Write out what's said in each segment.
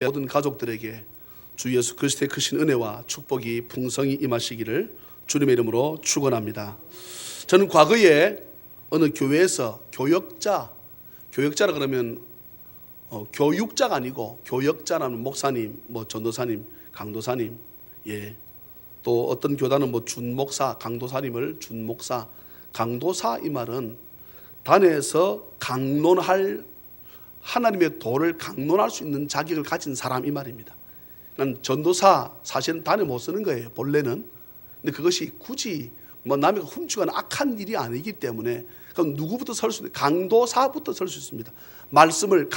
모든 가족들에게 주 예수 그리스도의 크신 은혜와 축복이 풍성히 임하시기를 주님의 이름으로 축원합니다. 저는 과거에 어느 교회에서 교역자라 그러면 교육자가 아니고 교역자라는 목사님, 전도사님, 강도사님, 또 어떤 교단은 준목사, 강도사님을 준목사, 강도사 이 말은 단에서 강론할 하나님의 도를 강론할 수 있는 자격을 가진 사람 이 말입니다. 난 전도사 사실은 단에 못 쓰는 거예요, 본래는. 근데 그것이 굳이 남이 훔치거나 악한 일이 아니기 때문에 그럼 누구부터 설 수 있는, 강도사부터 설 수 있습니다. 말씀을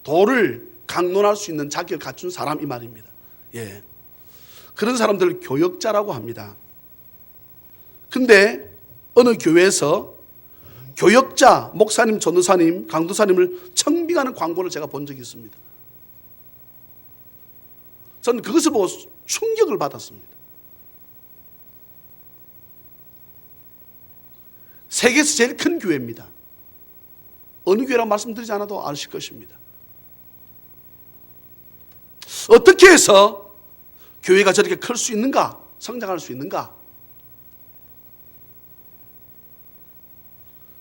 도를 강론할 수 있는 자격을 갖춘 사람 이 말입니다. 그런 사람들을 교역자라고 합니다. 근데 어느 교회에서 교역자, 목사님, 전도사님, 강도사님을 청빙하는 광고를 제가 본 적이 있습니다. 저는 그것을 보고 충격을 받았습니다. 세계에서 제일 큰 교회입니다. 어느 교회라고 말씀드리지 않아도 아실 것입니다. 어떻게 해서 교회가 저렇게 클 수 있는가? 성장할 수 있는가?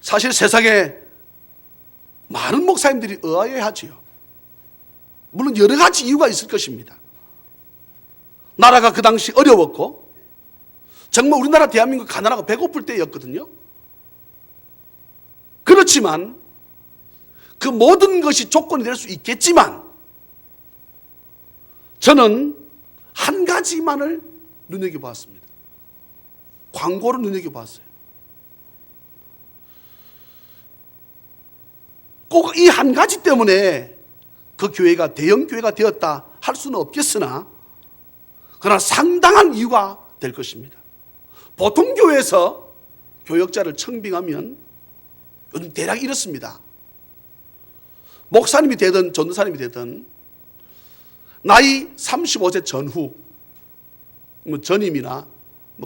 사실 세상에 많은 목사님들이 의아해하지요. 물론 여러 가지 이유가 있을 것입니다. 나라가 그 당시 어려웠고 정말 우리나라 대한민국 가난하고 배고플 때였거든요. 그렇지만 그 모든 것이 조건이 될 수 있겠지만 저는 한 가지만을 눈여겨보았습니다. 광고를 눈여겨보았어요. 꼭 이 한 가지 때문에 그 교회가 대형 교회가 되었다 할 수는 없겠으나 그러나 상당한 이유가 될 것입니다. 보통 교회에서 교역자를 청빙하면 요즘 대략 이렇습니다. 목사님이 되든 전도사님이 되든 나이 35세 전후 전임이나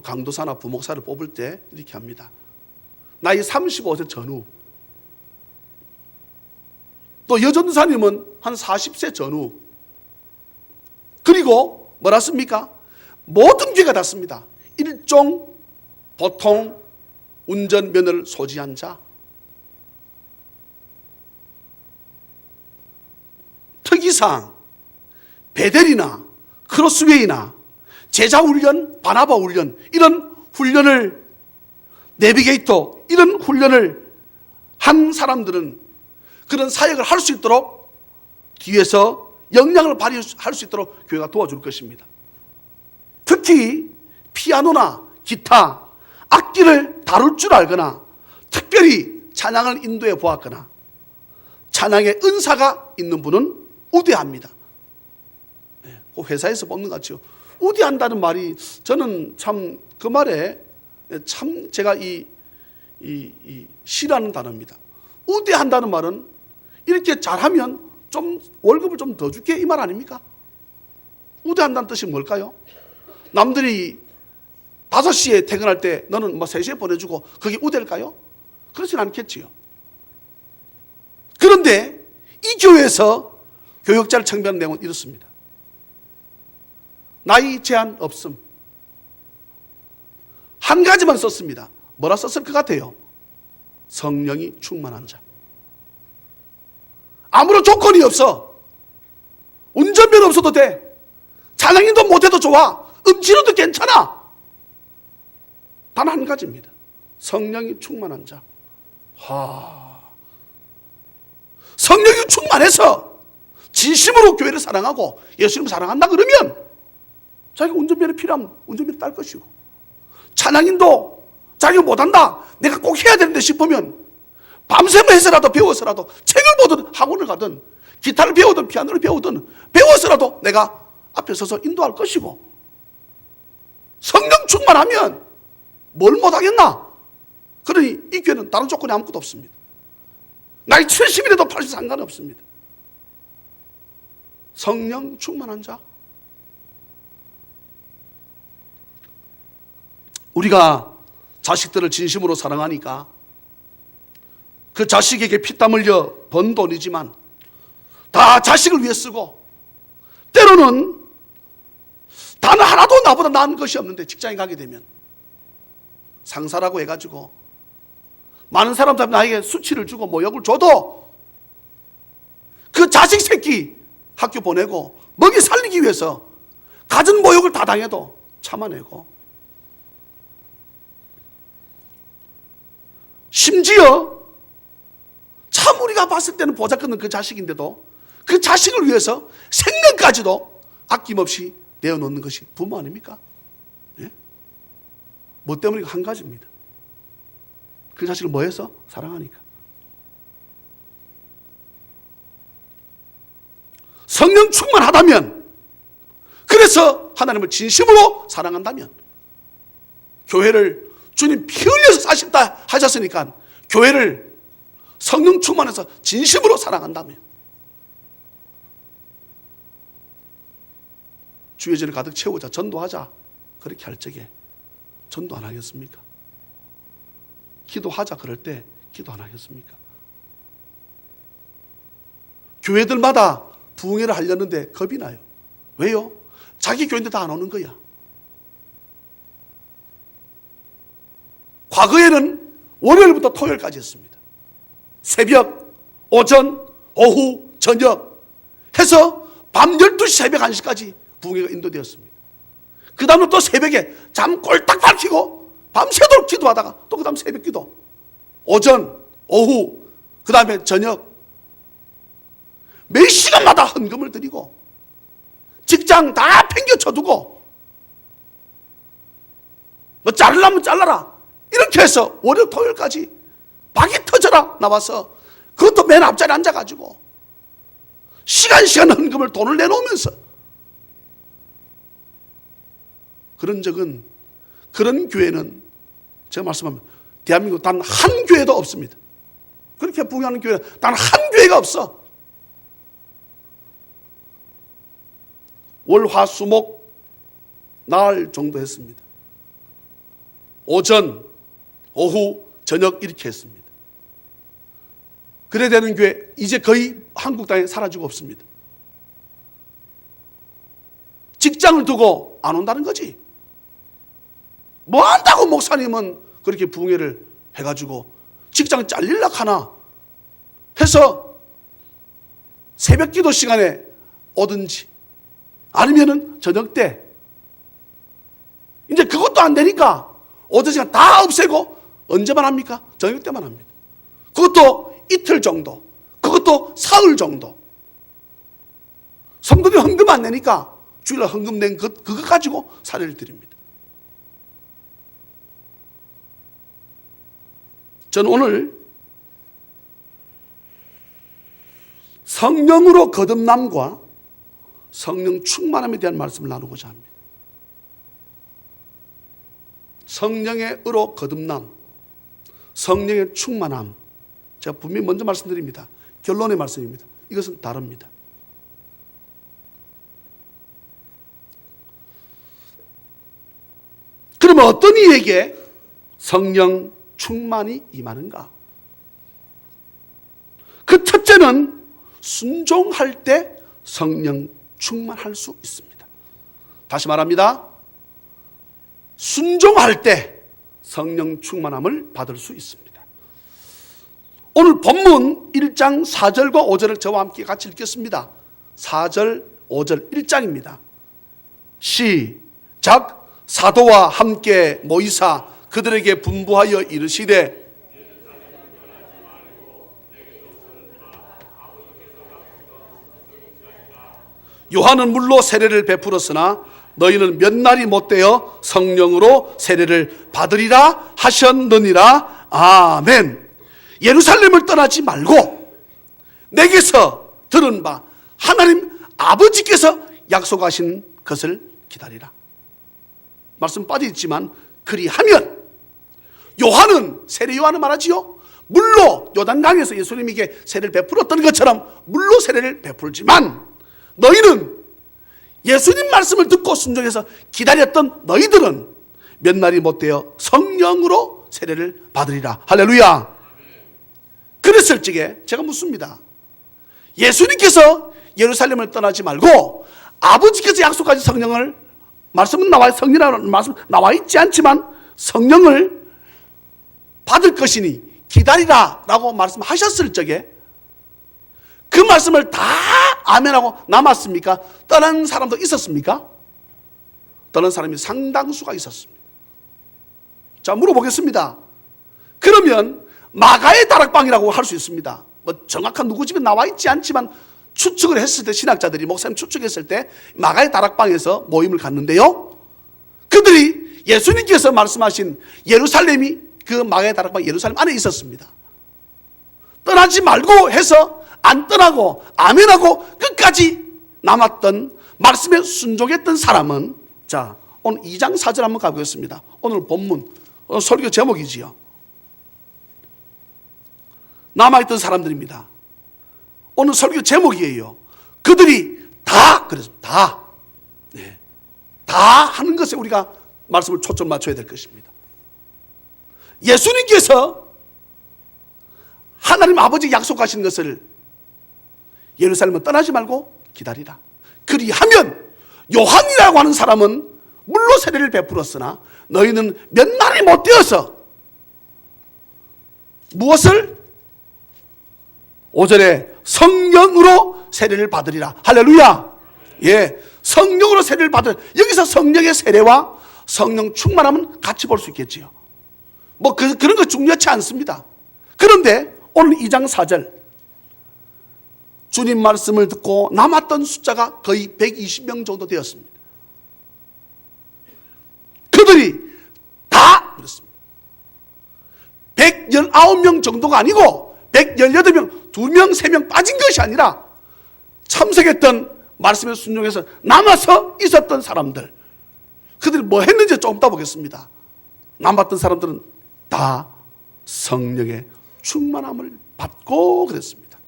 강도사나 부목사를 뽑을 때 이렇게 합니다. 나이 35세 전후. 또 여전도사님은 한 40세 전후. 그리고 뭐라 씁니까? 모든 교회가 다 씁니다. 일종 보통 운전면허를 소지한 자. 특이사항, 베델이나 크로스웨이나 제자훈련, 바나바훈련 이런 훈련을 내비게이터 이런 훈련을 한 사람들은 그런 사역을 할 수 있도록 뒤에서 역량을 발휘할 수 있도록 교회가 도와줄 것입니다. 특히 피아노나 기타, 악기를 다룰 줄 알거나 특별히 찬양을 인도해 보았거나 찬양의 은사가 있는 분은 우대합니다. 회사에서 뽑는 것 같죠. 우대한다는 말이 저는 참 그 말에 참 제가 싫어하는 단어입니다. 우대한다는 말은 이렇게 잘하면 좀 월급을 좀 더 줄게 이 말 아닙니까? 우대한다는 뜻이 뭘까요? 남들이 5시에 퇴근할 때 너는 3시에 보내주고 그게 우대일까요? 그렇진 않겠지요. 그런데 이 교회에서 교역자를 청빙하는 내용은 이렇습니다. 나이 제한 없음. 한 가지만 썼습니다. 뭐라 썼을 것 같아요? 성령이 충만한 자. 아무런 조건이 없어. 운전면허 없어도 돼. 찬양인도 못해도 좋아. 음치로도 괜찮아. 단 한 가지입니다. 성령이 충만한 자. 성령이 충만해서 진심으로 교회를 사랑하고 예수님을 사랑한다 그러면 자기가 운전면허 필요하면 운전면허 딸 것이고 찬양인도 자기가 못한다 내가 꼭 해야 되는데 싶으면 밤샘을 해서라도 배워서라도 책을 보든 학원을 가든 기타를 배우든 피아노를 배우든 배워서라도 내가 앞에 서서 인도할 것이고 성령 충만하면 뭘 못하겠나? 그러니 이 교회는 다른 조건이 아무것도 없습니다. 나이 70이라도 80 상관없습니다. 성령 충만한 자. 우리가 자식들을 진심으로 사랑하니까 그 자식에게 피땀 흘려 번 돈이지만 다 자식을 위해 쓰고 때로는 단 하나도 나보다 나은 것이 없는데 직장에 가게 되면 상사라고 해가지고 많은 사람들 나에게 수치를 주고 모욕을 줘도 그 자식 새끼 학교 보내고 먹이 살리기 위해서 갖은 모욕을 다 당해도 참아내고, 심지어 참 우리가 봤을 때는 보잘것없는 그 자식인데도 그 자식을 위해서 생명까지도 아낌없이 내어놓는 것이 부모 아닙니까? 예? 뭐 때문에? 한 가지입니다. 그 자식을 뭐 해서? 사랑하니까. 성령 충만하다면, 그래서 하나님을 진심으로 사랑한다면, 교회를 주님 피 흘려서 사신다 하셨으니까 교회를 성령 충만해서 진심으로 사랑한다면 주의 전을 가득 채우자, 전도하자, 그렇게 할 적에 전도 안 하겠습니까? 기도하자 그럴 때 기도 안 하겠습니까? 교회들마다 부흥회를 하려는데 겁이 나요. 왜요? 자기 교회인데 다 안 오는 거야. 과거에는 월요일부터 토요일까지 했습니다. 새벽, 오전, 오후, 저녁 해서 밤 12시 새벽 1시까지 부흥회가 인도되었습니다. 그 다음에 또 새벽에 잠 꼴딱 밝히고 밤새도록 기도하다가 또 그 다음 새벽 기도, 오전, 오후, 그 다음에 저녁, 몇 시간마다 헌금을 드리고 직장 다 팽겨쳐두고 뭐 자르려면 잘라라 이렇게 해서 월요 토요일까지 박이 터져라 나와서, 그것도 맨 앞자리에 앉아가지고 시간 헌금을 돈을 내놓으면서, 그런 적은, 그런 교회는 제가 말씀하면 대한민국 단 한 교회도 없습니다. 그렇게 부흥하는 교회는 단 한 교회가 없어. 월, 화, 수, 목 나흘 정도 했습니다. 오전, 오후, 저녁 이렇게 했습니다. 그래야 되는 교회 이제 거의 한국 땅에 사라지고 없습니다. 직장을 두고 안 온다는 거지. 뭐 한다고 목사님은 그렇게 부흥회를 해가지고 직장 잘릴라 하나 해서 새벽 기도 시간에 오든지 아니면은 저녁 때, 이제 그것도 안 되니까 오전 시간 다 없애고 언제만 합니까? 저녁 때만 합니다. 그것도 이틀 정도, 그것도 사흘 정도. 성도들이 헌금 안 내니까 주일날 헌금 낸 그거 가지고 사례를 드립니다. 저는 오늘 성령으로 거듭남과 성령 충만함에 대한 말씀을 나누고자 합니다. 성령의 의로 거듭남, 성령의 충만함. 제가 분명히 먼저 말씀드립니다. 결론의 말씀입니다. 이것은 다릅니다. 그러면 어떤 이에게 성령 충만이 임하는가? 그 첫째는 순종할 때 성령 충만할 수 있습니다. 다시 말합니다. 순종할 때 성령 충만함을 받을 수 있습니다. 오늘 본문 1장 4절과 5절을 저와 함께 같이 읽겠습니다. 4절, 5절 1장입니다. 시작. 사도와 함께 모이사 그들에게 분부하여 이르시되, 요한은 물로 세례를 베풀었으나 너희는 몇 날이 못되어 성령으로 세례를 받으리라 하셨느니라. 아멘. 예루살렘을 떠나지 말고 내게서 들은 바 하나님 아버지께서 약속하신 것을 기다리라. 말씀 빠져있지만 그리하면, 요한은, 세례 요한은 말하지요, 물로 요단강에서 예수님에게 세례를 베풀었던 것처럼 물로 세례를 베풀지만 너희는 예수님 말씀을 듣고 순종해서 기다렸던 너희들은 몇 날이 못되어 성령으로 세례를 받으리라. 할렐루야. 그랬을 적에 제가 묻습니다. 예수님께서 예루살렘을 떠나지 말고 아버지께서 약속하신 성령을, 말씀은 나와, 성령이라는 말씀 나와 있지 않지만 성령을 받을 것이니 기다리라 라고 말씀하셨을 적에 그 말씀을 다 아멘하고 남았습니까? 떠난 사람도 있었습니까? 떠난 사람이 상당수가 있었습니다. 자, 물어보겠습니다. 그러면 마가의 다락방이라고 할 수 있습니다. 뭐 정확한 누구 집에 나와 있지 않지만 추측을 했을 때, 신학자들이 목사님 추측했을 때 마가의 다락방에서 모임을 갖는데요, 그들이 예수님께서 말씀하신 예루살렘이 그 마가의 다락방 예루살렘 안에 있었습니다. 떠나지 말고 해서 안 떠나고 아멘하고 끝까지 남았던, 말씀에 순종했던 사람은, 자, 오늘 2장 4절 한번 가보겠습니다. 오늘 본문, 오늘 설교 제목이지요. 남아있던 사람들입니다. 오늘 설교 제목이에요. 그들이 다, 그래서 다, 네, 다 하는 것에 우리가 말씀을 초점 맞춰야 될 것입니다. 예수님께서 하나님 아버지 약속하신 것을 예루살렘을 떠나지 말고 기다리라. 그리하면 요한이라고 하는 사람은 물로 세례를 베풀었으나 너희는 몇 날이 못 되어서 무엇을? 5절에 성령으로 세례를 받으리라. 할렐루야. 예, 성령으로 세례를 받으. 여기서 성령의 세례와 성령 충만함은 같이 볼 수 있겠지요. 뭐 그런 거 중요치 않습니다. 그런데 오늘 2장 4절 주님 말씀을 듣고 남았던 숫자가 거의 120명 정도 되었습니다. 그들이 다 그렇습니다. 119명 정도가 아니고 118명, 2명, 3명 빠진 것이 아니라 참석했던, 말씀에 순종해서 남아서 있었던 사람들, 그들이 뭐 했는지 조금 이따 보겠습니다. 남았던 사람들은 다 성령의 충만함을 받고 그랬습니다.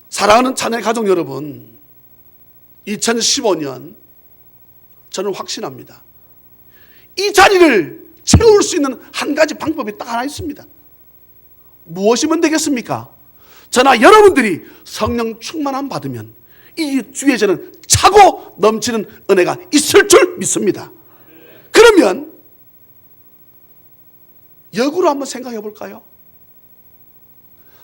사랑하는 찬양 가족 여러분, 2015년 저는 확신합니다. 이 자리를 채울 수 있는 한 가지 방법이 딱 하나 있습니다. 무엇이면 되겠습니까? 저나 여러분들이 성령 충만함 받으면 이 주에 저는 차고 넘치는 은혜가 있을 줄 믿습니다. 그러면 역으로 한번 생각해 볼까요?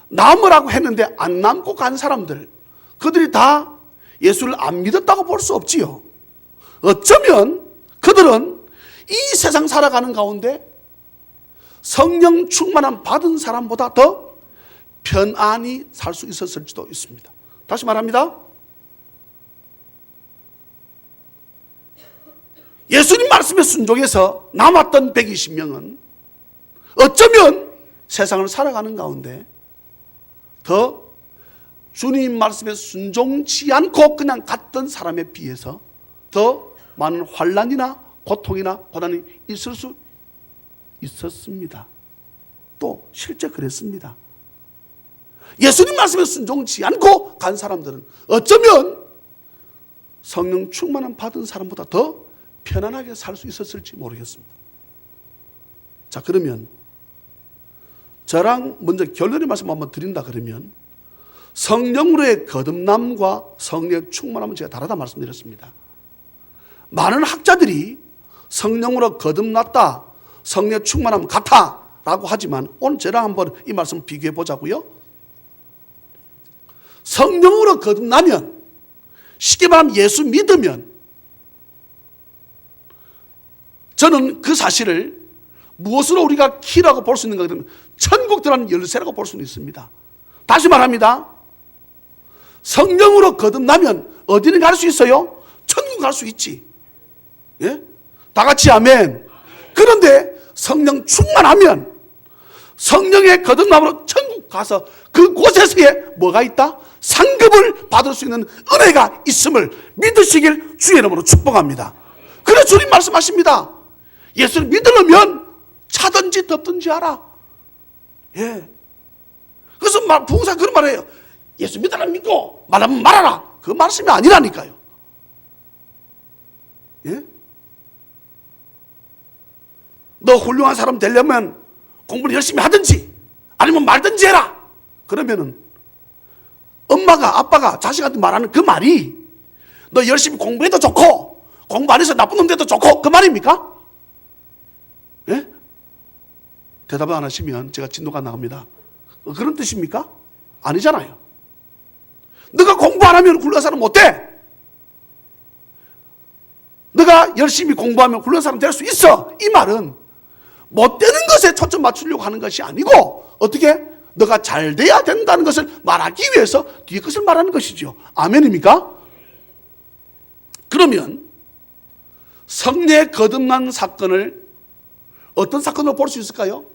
남으라고 했는데 안 남고 간 사람들, 그들이 다 예수를 안 믿었다고 볼 수 없지요. 어쩌면 그들은 이 세상 살아가는 가운데 성령 충만함 받은 사람보다 더 편안히 살 수 있었을지도 있습니다. 다시 말합니다. 예수님 말씀에 순종해서 남았던 120명은 어쩌면 세상을 살아가는 가운데 더 주님 말씀에 순종치 않고 그냥 갔던 사람에 비해서 더 많은 환난이나 고통이나 고난이 있을 수 있었습니다. 또 실제 그랬습니다. 예수님 말씀에 순종치 않고 간 사람들은 어쩌면 성령 충만함 받은 사람보다 더 편안하게 살 수 있었을지 모르겠습니다. 자, 그러면 저랑 먼저 결론의 말씀 한번 드린다 그러면 성령으로의 거듭남과 성령의 충만함은 제가 다르다 말씀드렸습니다. 많은 학자들이 성령으로 거듭났다, 성령의 충만함 같아 라고 하지만 오늘 저랑 한번 이 말씀 비교해 보자고요. 성령으로 거듭나면, 쉽게 말하면 예수 믿으면, 저는 그 사실을 무엇으로 우리가 키라고 볼 수 있는가 그러면 천국 들어가는 열쇠라고 볼 수는 있습니다. 다시 말합니다. 성령으로 거듭나면 어디는 갈 수 있어요? 천국 갈 수 있지. 예? 다 같이 아멘. 그런데 성령 충만하면 성령의 거듭남으로 천국 가서 그곳에서의 뭐가 있다? 상급을 받을 수 있는 은혜가 있음을 믿으시길 주의 이름으로 축복합니다. 그래서 주님 말씀하십니다. 예수를 믿으려면 차든지 덥든지 하라. 예. 그래서 부흥사 그런 말이에요. 예수 믿으면 믿고 말하면 말하라. 그 말씀이 아니라니까요. 예? 너 훌륭한 사람 되려면 공부를 열심히 하든지 아니면 말든지 해라. 그러면은 엄마가 아빠가 자식한테 말하는 그 말이 너 열심히 공부해도 좋고 공부 안 해서 나쁜 놈 돼도 좋고 그 말입니까? 예? 대답을 안 하시면 제가 진도가 나갑니다. 그런 뜻입니까? 아니잖아요. 너가 공부 안 하면 훌륭한 사람 못 돼. 너가 열심히 공부하면 훌륭한 사람 될 수 있어. 이 말은 못 되는 것에 초점 맞추려고 하는 것이 아니고 어떻게? 너가 잘 돼야 된다는 것을 말하기 위해서 뒤에 것을 말하는 것이죠. 아멘입니까? 그러면 성례 거듭난 사건을 어떤 사건으로 볼 수 있을까요?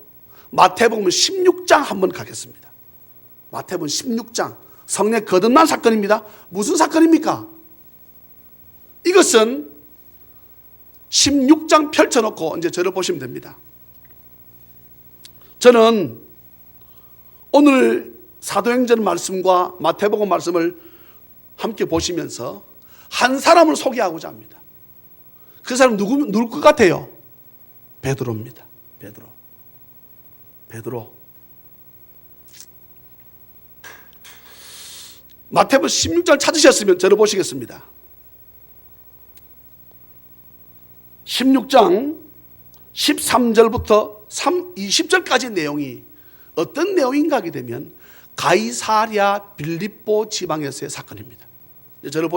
마태복음 16장 한번 가겠습니다. 마태복음 16장 성례 거듭난 사건입니다. 무슨 사건입니까? 이것은 16장 펼쳐놓고 이제 저를 보시면 됩니다. 저는 오늘 사도행전 말씀과 마태복음 말씀을 함께 보시면서 한 사람을 소개하고자 합니다. 그 사람 누굴 것 같아요? 베드로입니다. 베드로. 마태복음 16장 찾으셨으면 저를 보시겠습니다. 16장 13절부터 20절까지 내용이 어떤 내용인가 하게 되면 가이사랴 빌립보 지방에서의 사건입니다. 저를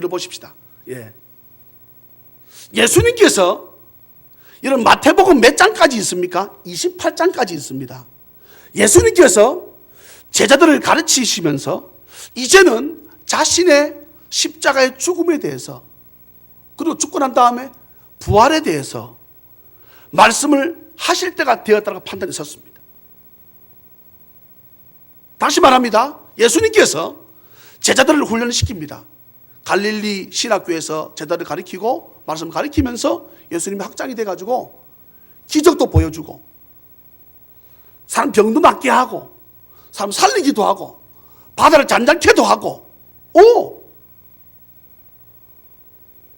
보십시다. 예. 예수님께서 이런 마태복음 몇 장까지 있습니까? 28장까지 있습니다. 예수님께서 제자들을 가르치시면서 이제는 자신의 십자가의 죽음에 대해서 그리고 죽고 난 다음에 부활에 대해서 말씀을 하실 때가 되었다고 판단이 섰습니다. 다시 말합니다. 예수님께서 제자들을 훈련시킵니다. 갈릴리 신학교에서 제자들을 가르치고 말씀을 가르치면서 예수님이 확장이 돼가지고 기적도 보여주고 사람 병도 낫게 하고 사람 살리기도 하고 바다를 잔잔케도 하고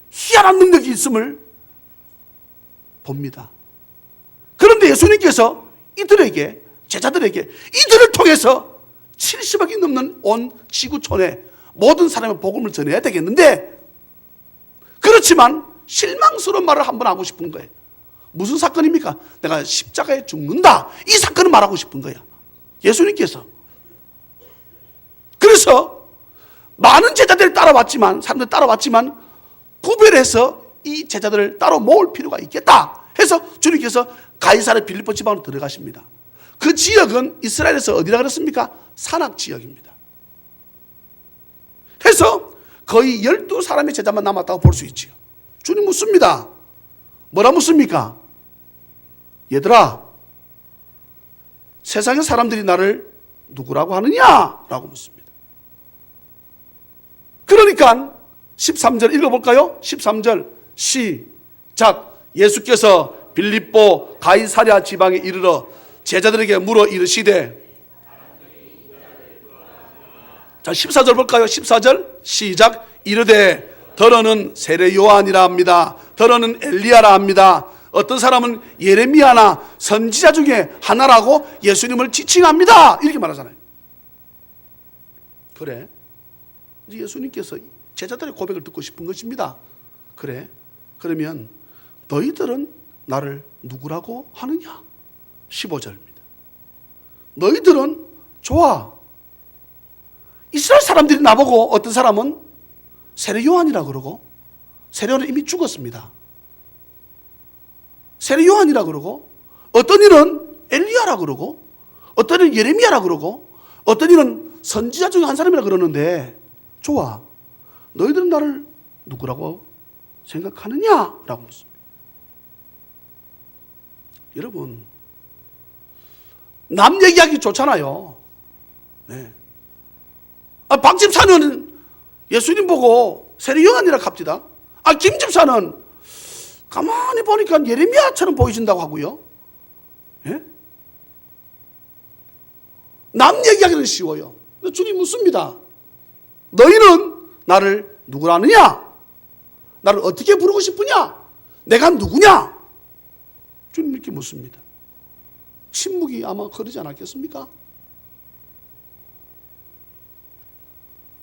희한한 능력이 있음을 봅니다. 그런데 예수님께서 이들에게 제자들에게 이들을 통해서 70억이 넘는 온 지구촌에 모든 사람의 복음을 전해야 되겠는데 그렇지만 실망스러운 말을 한번 하고 싶은 거예요. 무슨 사건입니까? 내가 십자가에 죽는다. 이 사건을 말하고 싶은 거야. 예수님께서. 그래서 많은 제자들이 따라왔지만 사람들이 따라왔지만 구별해서 이 제자들을 따로 모을 필요가 있겠다 해서 주님께서 가이사랴 빌립보 지방으로 들어가십니다. 그 지역은 이스라엘에서 어디라 그랬습니까? 산악 지역입니다. 해서 거의 12사람의 제자만 남았다고 볼 수 있지요. 주님 묻습니다. 뭐라 묻습니까? 얘들아, 세상의 사람들이 나를 누구라고 하느냐? 라고 묻습니다. 그러니까 13절 읽어볼까요? 13절 시작. 예수께서 빌립보 가이사랴 지방에 이르러 제자들에게 물어 이르시되 자 14절 볼까요? 14절 시작. 이르되 더러는 세례 요한이라 합니다. 더러는 엘리야라 합니다. 어떤 사람은 예레미야나 선지자 중에 하나라고 예수님을 지칭합니다. 이렇게 말하잖아요. 그래, 이제 예수님께서 제자들의 고백을 듣고 싶은 것입니다. 그래, 그러면 너희들은 나를 누구라고 하느냐? 15절입니다. 너희들은 좋아. 이스라엘 사람들이 나보고 어떤 사람은 세례 요한이라 그러고 세례 요한은 이미 죽었습니다. 세례 요한이라 그러고 어떤 이는 엘리야라 그러고 어떤 이는 예레미야라 그러고 어떤 이는 선지자 중에 한 사람이라 그러는데 좋아. 너희들은 나를 누구라고 생각하느냐? 라고 묻습니다. 여러분, 남 얘기하기 좋잖아요. 네. 박 집사는 예수님 보고 세례 요한이라 합디다. 김 집사는 가만히 보니까 예레미야처럼 보이신다고 하고요. 예? 남 얘기하기는 쉬워요. 주님 묻습니다. 너희는 나를 누구라 하느냐? 나를 어떻게 부르고 싶으냐? 내가 누구냐? 주님 이렇게 묻습니다. 침묵이 아마 흐르지 않았겠습니까?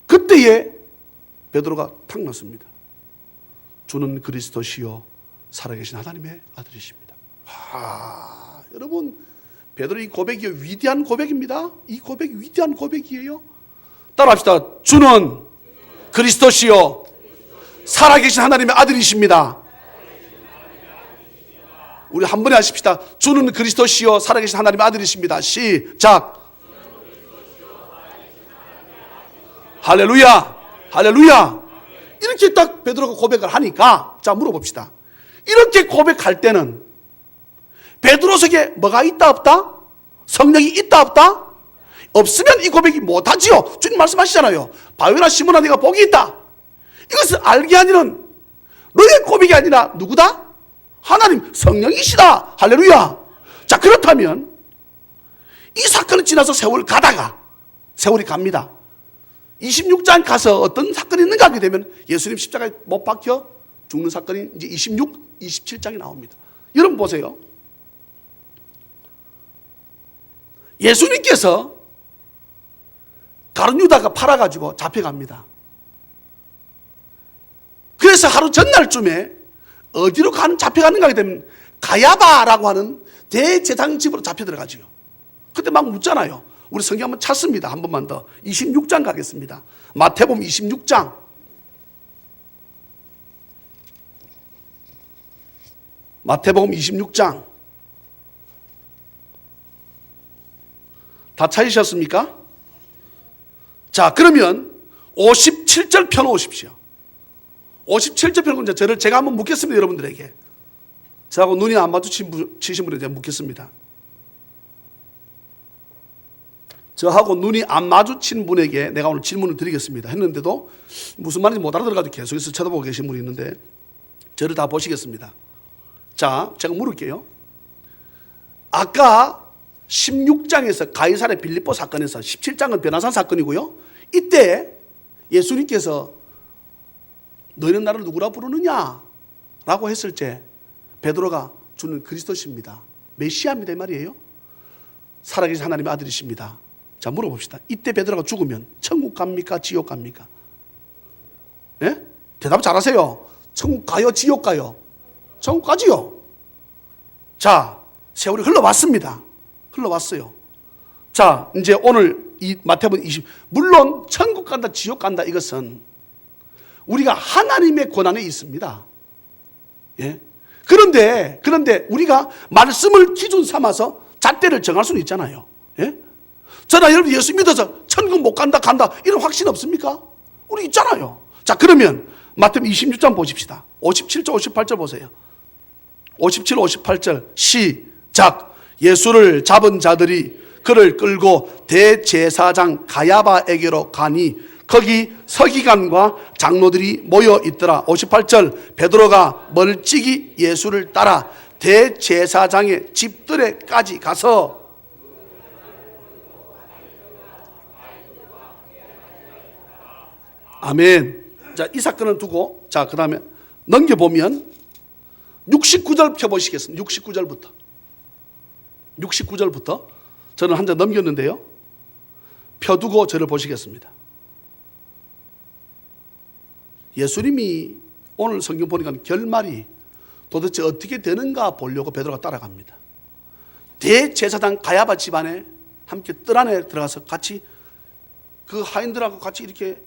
그때에 베드로가 탁 났습니다. 주는 그리스도시요 살아계신 하나님의 아들이십니다. 여러분, 베드로 이 고백이 위대한 고백입니다. 이 고백이 위대한 고백이에요. 따라합시다. 주는 그리스도시요 살아계신 하나님의 아들이십니다. 우리 한 번에 하십시다. 주는 그리스도시요 살아계신 하나님의 아들이십니다. 시작. 할렐루야, 할렐루야. 이렇게 딱 베드로가 고백을 하니까, 자, 물어봅시다. 이렇게 고백할 때는 베드로 속에 뭐가 있다 없다? 성령이 있다 없다? 없으면 이 고백이 못하지요. 주님 말씀하시잖아요. 바요나 시몬아 네가 복이 있다. 이것을 알게 하니는 너의 고백이 아니라 누구다? 하나님 성령이시다. 할렐루야. 자, 그렇다면 이 사건을 지나서 세월이 갑니다. 26장 가서 어떤 사건이 있는가 하게 되면 예수님 십자가에 못 박혀 죽는 사건이 이제 26, 27장이 나옵니다. 여러분 보세요. 예수님께서 가룟 유다가 팔아가지고 잡혀갑니다. 그래서 하루 전날쯤에 어디로 잡혀가는가 하게 되면 가야바라고 하는 대제사장 집으로 잡혀 들어가지요. 그때 막 묻잖아요. 우리 성경 한번 찾습니다. 한 번만 더. 26장 가겠습니다. 마태복음 26장. 마태복음 26장. 다 찾으셨습니까? 자, 그러면 57절 펴놓으십시오. 57절 펴놓고 제가 한번 묻겠습니다. 여러분들에게. 저하고 눈이 안 마주치신 분에게 묻겠습니다. 저하고 눈이 안 마주친 분에게 내가 오늘 질문을 드리겠습니다. 했는데도 무슨 말인지 못 알아들어가지고 계속해서 쳐다보고 계신 분이 있는데 저를 다 보시겠습니다. 자, 제가 물을게요. 아까 16장에서 가이사랴 빌립보 사건에서 17장은 변화산 사건이고요. 이때 예수님께서 너희는 나를 누구라 부르느냐? 라고 했을 때 베드로가 주는 그리스도십니다. 메시아입니다. 이 말이에요. 살아계신 하나님의 아들이십니다. 자, 물어봅시다. 이때 베드로가 죽으면 천국 갑니까? 지옥 갑니까? 예? 대답 잘하세요. 천국 가요? 지옥 가요? 천국 가지요. 자, 세월이 흘러왔습니다. 흘러왔어요. 자, 이제 오늘 이 마태복음 20, 물론 천국 간다, 지옥 간다, 이것은 우리가 하나님의 권한에 있습니다. 예? 그런데 우리가 말씀을 기준 삼아서 잣대를 정할 수는 있잖아요. 예? 저나 여러분 예수 믿어서 천국 못 간다, 이런 확신 없습니까? 우리 있잖아요. 자, 그러면 마태복음 26장 보십시다. 57절, 58절 보세요. 57, 58절 시작. 예수를 잡은 자들이 그를 끌고 대제사장 가야바에게로 가니 거기 서기관과 장로들이 모여 있더라. 58절 베드로가 멀찍이 예수를 따라 대제사장의 집들에까지 가서 아멘. 자, 이 사건을 두고 자, 그 다음에 넘겨보면 69절 펴보시겠습니다. 69절부터 저는 한 장 넘겼는데요. 펴두고 저를 보시겠습니다. 예수님이 오늘 성경 보니까 결말이 도대체 어떻게 되는가 보려고 베드로가 따라갑니다. 대제사장 가야바 집안에 함께 뜰 안에 들어가서 같이 그 하인들하고 같이 이렇게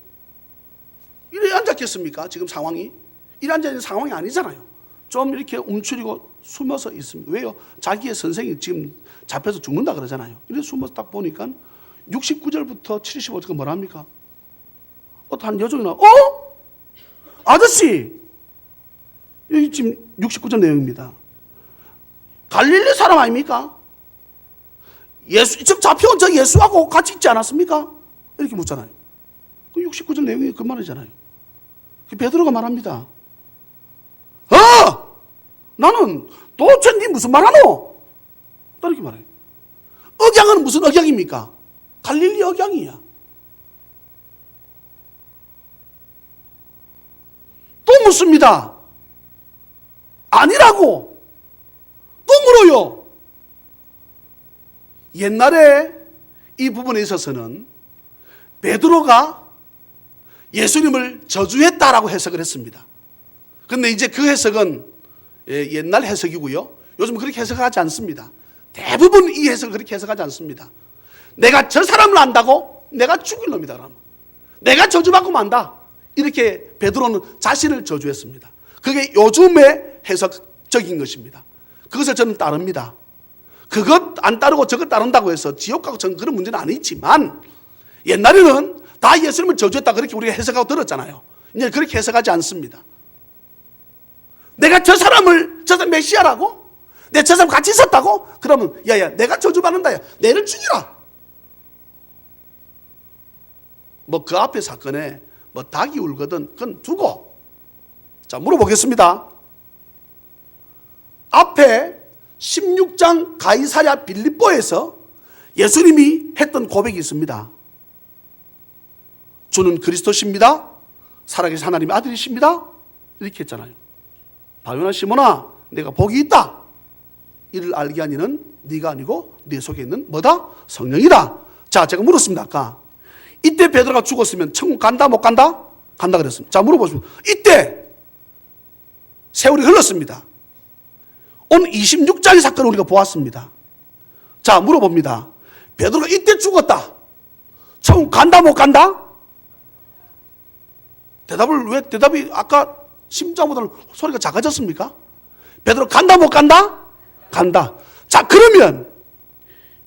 이래 앉았겠습니까? 지금 상황이 이래 앉아있는 상황이 아니잖아요. 좀 이렇게 움츠리고 숨어서 있습니다. 왜요? 자기의 선생이 지금 잡혀서 죽는다 그러잖아요. 이래 숨어서 딱 보니까 69절부터 75절가 뭐랍니까? 어떤 여종이 나와. 아저씨! 여기 지금 69절 내용입니다. 갈릴리 사람 아닙니까? 지금 잡혀온 저 예수하고 같이 있지 않았습니까? 이렇게 묻잖아요. 69절 내용이 그 말이잖아요. 베드로가 말합니다. 나는 도대체 네 무슨 말하노? 이렇게 말해요. 억양은 무슨 억양입니까? 갈릴리 억양이야. 또 묻습니다. 아니라고. 또 물어요. 옛날에 이 부분에 있어서는 베드로가 예수님을 저주했다라고 해석을 했습니다. 그런데 이제 그 해석은 옛날 해석이고요. 요즘 그렇게 해석하지 않습니다. 대부분 이 해석을 그렇게 해석하지 않습니다. 내가 저 사람을 안다고 내가 죽일 놈이다. 그러면 내가 저주받고 만다. 이렇게 베드로는 자신을 저주했습니다. 그게 요즘의 해석적인 것입니다. 그것을 저는 따릅니다. 그것 안 따르고 저것 따른다고 해서 지옥 가고 저는 그런 문제는 아니지만 옛날에는 다 예수님을 저주했다 그렇게 우리가 해석하고 들었잖아요. 이제 그렇게 해석하지 않습니다. 내가 저 사람 메시아라고? 내가 저 사람 같이 있었다고? 그러면 야야 내가 저주받는다. 야 내를 죽이라. 뭐 그 앞에 사건에 뭐 닭이 울거든 그건 두고 자 물어보겠습니다. 앞에 16장 가이사랴 빌립보에서 예수님이 했던 고백이 있습니다. 주는 그리스도십니다. 살아계신 하나님의 아들이십니다. 이렇게 했잖아요. 바요나 시몬아 내가 복이 있다. 이를 알게 하니 는 네가 아니고 네 속에 있는 뭐다? 성령이다. 자 제가 물었습니다. 아까 이때 베드로가 죽었으면 천국 간다 못 간다? 간다 그랬습니다. 자 물어보십니다. 이때 세월이 흘렀습니다. 오늘 26장의 사건을 우리가 보았습니다. 자 물어봅니다. 베드로가 이때 죽었다. 천국 간다 못 간다? 대답이 아까 10장보다는 소리가 작아졌습니까? 베드로 간다 못 간다? 간다. 자 그러면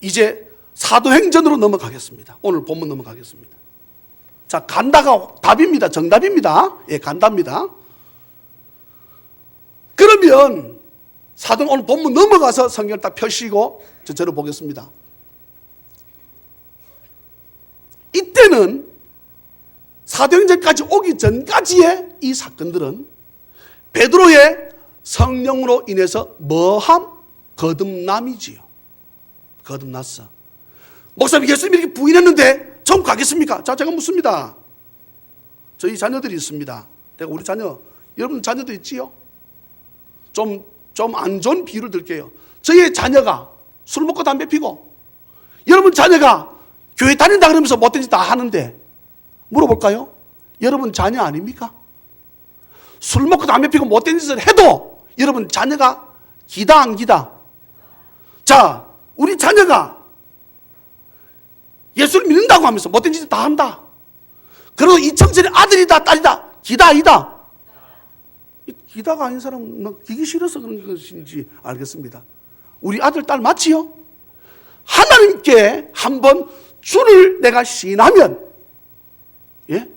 이제 사도행전으로 넘어가겠습니다. 오늘 본문 넘어가겠습니다. 자 간다가 답입니다. 정답입니다. 예, 간답니다. 그러면 오늘 본문 넘어가서 성경을 딱 펴시고 저를 보겠습니다. 이때는 사도행전까지 오기 전까지의 이 사건들은 베드로의 성령으로 인해서 뭐함? 거듭남이지요. 거듭났어. 목사님 예수님이 이렇게 부인했는데 천국 가겠습니까? 자 제가 묻습니다. 저희 자녀들이 있습니다. 내가 우리 자녀 여러분 자녀들 있지요? 좀 안 좋은 비유를 들게요. 저희 자녀가 술 먹고 담배 피고 여러분 자녀가 교회 다닌다 그러면서 못된 짓 다 하는데 물어볼까요? 여러분 자녀 아닙니까? 술 먹고 담배 피고 못된 짓을 해도 여러분 자녀가 기다 안 기다? 자 우리 자녀가 예수를 믿는다고 하면서 못된 짓을 다 한다. 그러고 이청전의 아들이다 딸이다 기다 아니다? 기다가 아닌 사람은 기기 싫어서 그런 것인지 알겠습니다. 우리 아들 딸 맞지요? 하나님께 한번 주를 내가 시인하면 예?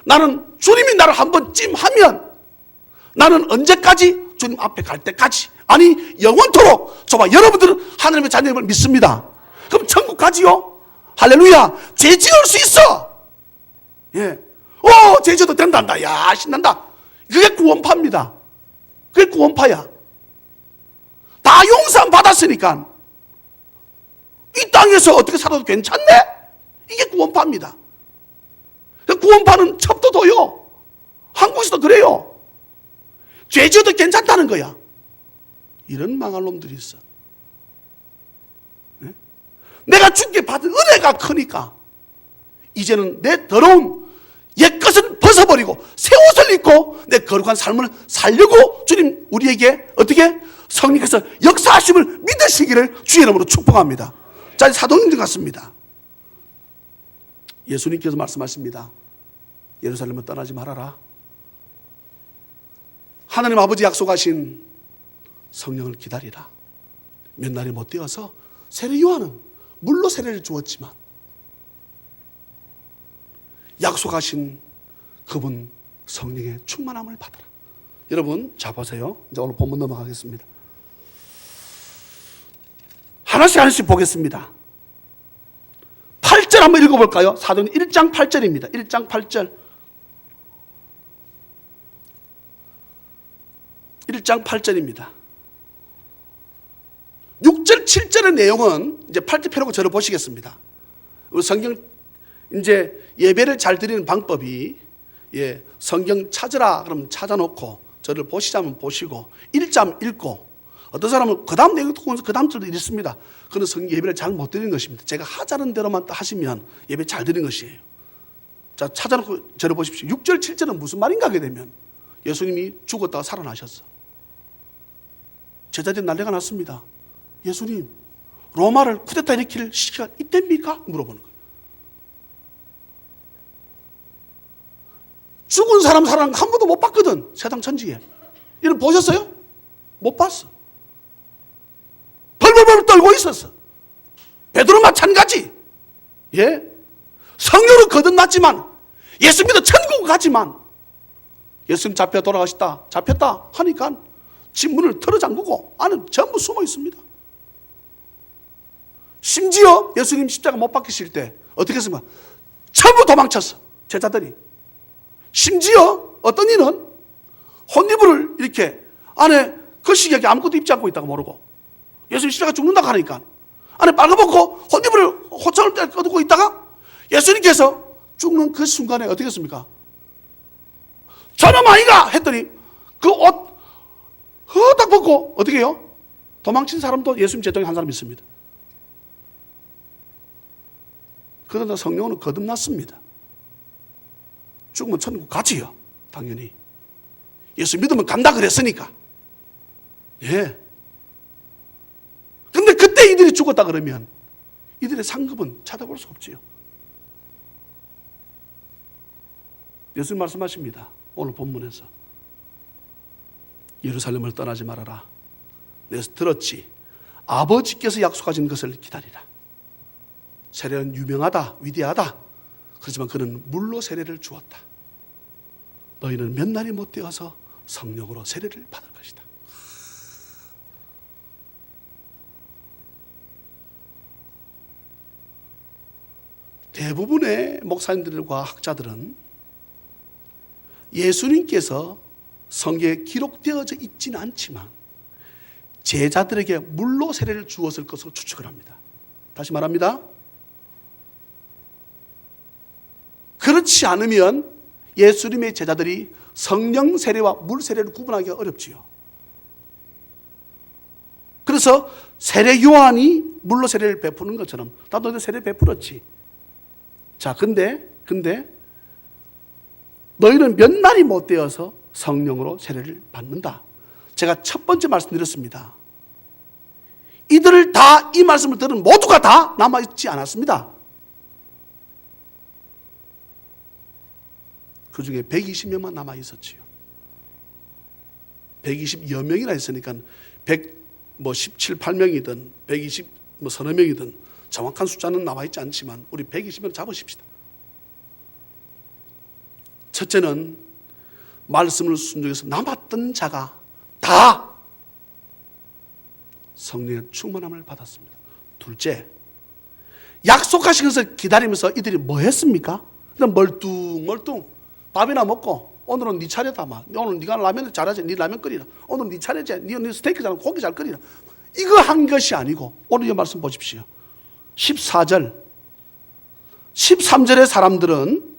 나는 주님이 나를 한번 찜하면 나는 언제까지? 주님 앞에 갈 때까지 아니 영원토록 저봐 여러분들은 하나님의 자녀임을 믿습니다. 그럼 천국 가지요? 할렐루야. 죄 지을 수 있어. 예. 죄 지어도 된단다. 야 신난다. 그게 구원파입니다. 그게 구원파야. 다 용서함 받았으니까 이 땅에서 어떻게 살아도 괜찮네? 이게 구원파입니다. 구원파는 첩도 둬요. 한국에서도 그래요. 죄 지어도 괜찮다는 거야. 이런 망할 놈들이 있어. 네? 내가 주께 받은 은혜가 크니까 이제는 내 더러운 옛것은 벗어버리고 새 옷을 입고 내 거룩한 삶을 살려고 주님 우리에게 어떻게? 성령께서 역사하심을 믿으시기를 주의 이름으로 축복합니다. 자, 사도행전 같습니다. 예수님께서 말씀하십니다. 예루살렘을 떠나지 말아라. 하나님 아버지 약속하신 성령을 기다리라. 몇 날이 못 되어서 세례 요한은 물로 세례를 주었지만 약속하신 그분 성령의 충만함을 받아라. 여러분 자 보세요. 이제 오늘 본문 넘어가겠습니다. 하나씩 보겠습니다. 8절 한번 읽어볼까요? 사도행전 1장 8절입니다. 1장 8절. 1장 8절입니다. 6절, 7절의 내용은 이제 8절 펴놓고 저를 보시겠습니다. 성경 이제 예배를 잘 드리는 방법이 성경 찾으라 그러면 찾아놓고 저를 보시자면 보시고 1장 읽고 어떤 사람은 그 다음 내용 듣고 그 다음 절도 읽습니다. 그는 성경 예배를 잘 못 드리는 것입니다. 제가 하자는 대로만 하시면 예배 잘 드리는 것이에요. 자, 찾아놓고 절어보십시오. 6절, 7절은 무슨 말인가 하게 되면 예수님이 죽었다가 살아나셨어. 제자들이 난리가 났습니다. 예수님, 로마를 쿠데타 일으킬 시기가 이때입니까? 물어보는 거예요. 죽은 사람 살아난 거 한 번도 못 봤거든, 세상 천지에. 이런 보셨어요? 못 봤어. 벌벌벌 떨고 있었어. 베드로 마찬가지. 예? 성령으로 거듭났지만, 예수 믿어 천국 가지만, 예수님 잡혀 돌아가셨다, 잡혔다 하니까 집 문을 털어 잠그고 안에 전부 숨어 있습니다. 심지어 예수님 십자가 못 박히실 때 어떻게 했습니까? 전부 도망쳤어, 제자들이. 심지어 어떤 이는 혼이불을 이렇게 안에 거시기하게 아무것도 입지 않고 있다가 모르고, 예수님 십자가 죽는다고 하니까 안에 빨가벗고 혼이불을 호창을 떼고 있다가 예수님께서 죽는 그 순간에 어떻게 했습니까? 저놈 아이가 했더니 그 옷 딱 벗고 어떻게 해요? 도망친 사람도 예수님 제자중에 한 사람 있습니다. 그러나 성령은 거듭났습니다. 죽으면 천국 가지요, 당연히. 예수 믿으면 간다 그랬으니까. 예. 근데 그때 이들이 죽었다 그러면 이들의 상급은 찾아볼 수 없지요. 예수님 말씀하십니다. 오늘 본문에서 예루살렘을 떠나지 말아라. 내가 들었지. 아버지께서 약속하신 것을 기다리라. 세례는 유명하다, 위대하다. 그렇지만 그는 물로 세례를 주었다. 너희는 몇 날이 못 되어서 성령으로 세례를 받을 것이다. 대부분의 목사님들과 학자들은 예수님께서 성경에 기록되어져 있지는 않지만 제자들에게 물로 세례를 주었을 것으로 추측을 합니다. 다시 말합니다. 그렇지 않으면 예수님의 제자들이 성령 세례와 물 세례를 구분하기가 어렵지요. 그래서 세례 요한이 물로 세례를 베푸는 것처럼 나도 내 세례 베풀었지. 자, 근데 너희는 몇 날이 못 되어서 성령으로 세례를 받는다. 제가 첫 번째 말씀드렸습니다. 이들을 다 이 말씀을 들은 모두가 다 남아있지 않았습니다. 그 중에 120명만 남아있었지요. 120여 명이나 있으니까 117, 8명이든 120 서너 명이든 정확한 숫자는 남아있지 않지만 우리 120명 잡으십시다. 첫째는 말씀을 순종해서 남았던 자가 다 성령의 충만함을 받았습니다. 둘째, 약속하신 것을 기다리면서 이들이 뭐 했습니까? 그냥 멀뚱멀뚱 밥이나 먹고 오늘은 네 차례다. 오늘 네가 라면 잘하지. 네 라면 끓이라. 오늘 네 차례지. 네 스테이크 잘 고기 잘 끓이라. 이거 한 것이 아니고 오늘 이 말씀 보십시오. 14절 13절의 사람들은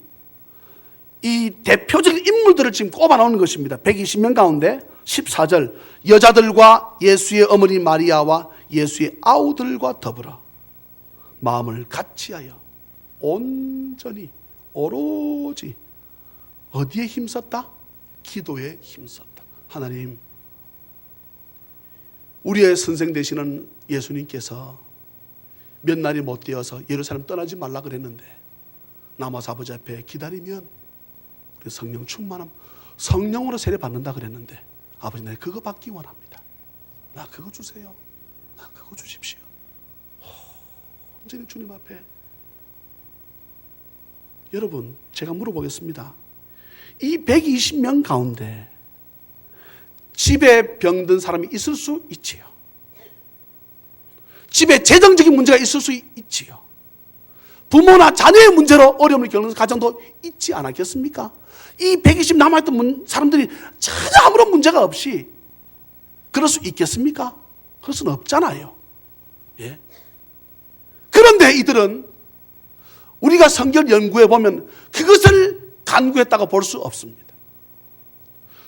이 대표적인 인물들을 지금 꼽아 나오는 것입니다. 120명 가운데 14절 여자들과 예수의 어머니 마리아와 예수의 아우들과 더불어 마음을 같이하여 온전히 오로지 어디에 힘썼다? 기도에 힘썼다. 하나님, 우리의 선생 되시는 예수님께서 몇 날이 못 되어서 예루살렘 떠나지 말라 그랬는데 남아서 아버지 앞에 기다리면 우리 성령 충만함, 성령으로 세례 받는다 그랬는데 아버지, 나 그거 받기 원합니다. 나 그거 주세요. 나 그거 주십시오. 온전히 주님 앞에. 여러분, 제가 물어보겠습니다. 이 120명 가운데 집에 병든 사람이 있을 수 있지요. 집에 재정적인 문제가 있을 수 있지요. 부모나 자녀의 문제로 어려움을 겪는 가정도 있지 않았겠습니까? 이 120 남아있던 사람들이 전혀 아무런 문제가 없이 그럴 수 있겠습니까? 그럴 수는 없잖아요. 예. 그런데 이들은 우리가 성경 연구해 보면 그것을 간구했다고 볼 수 없습니다.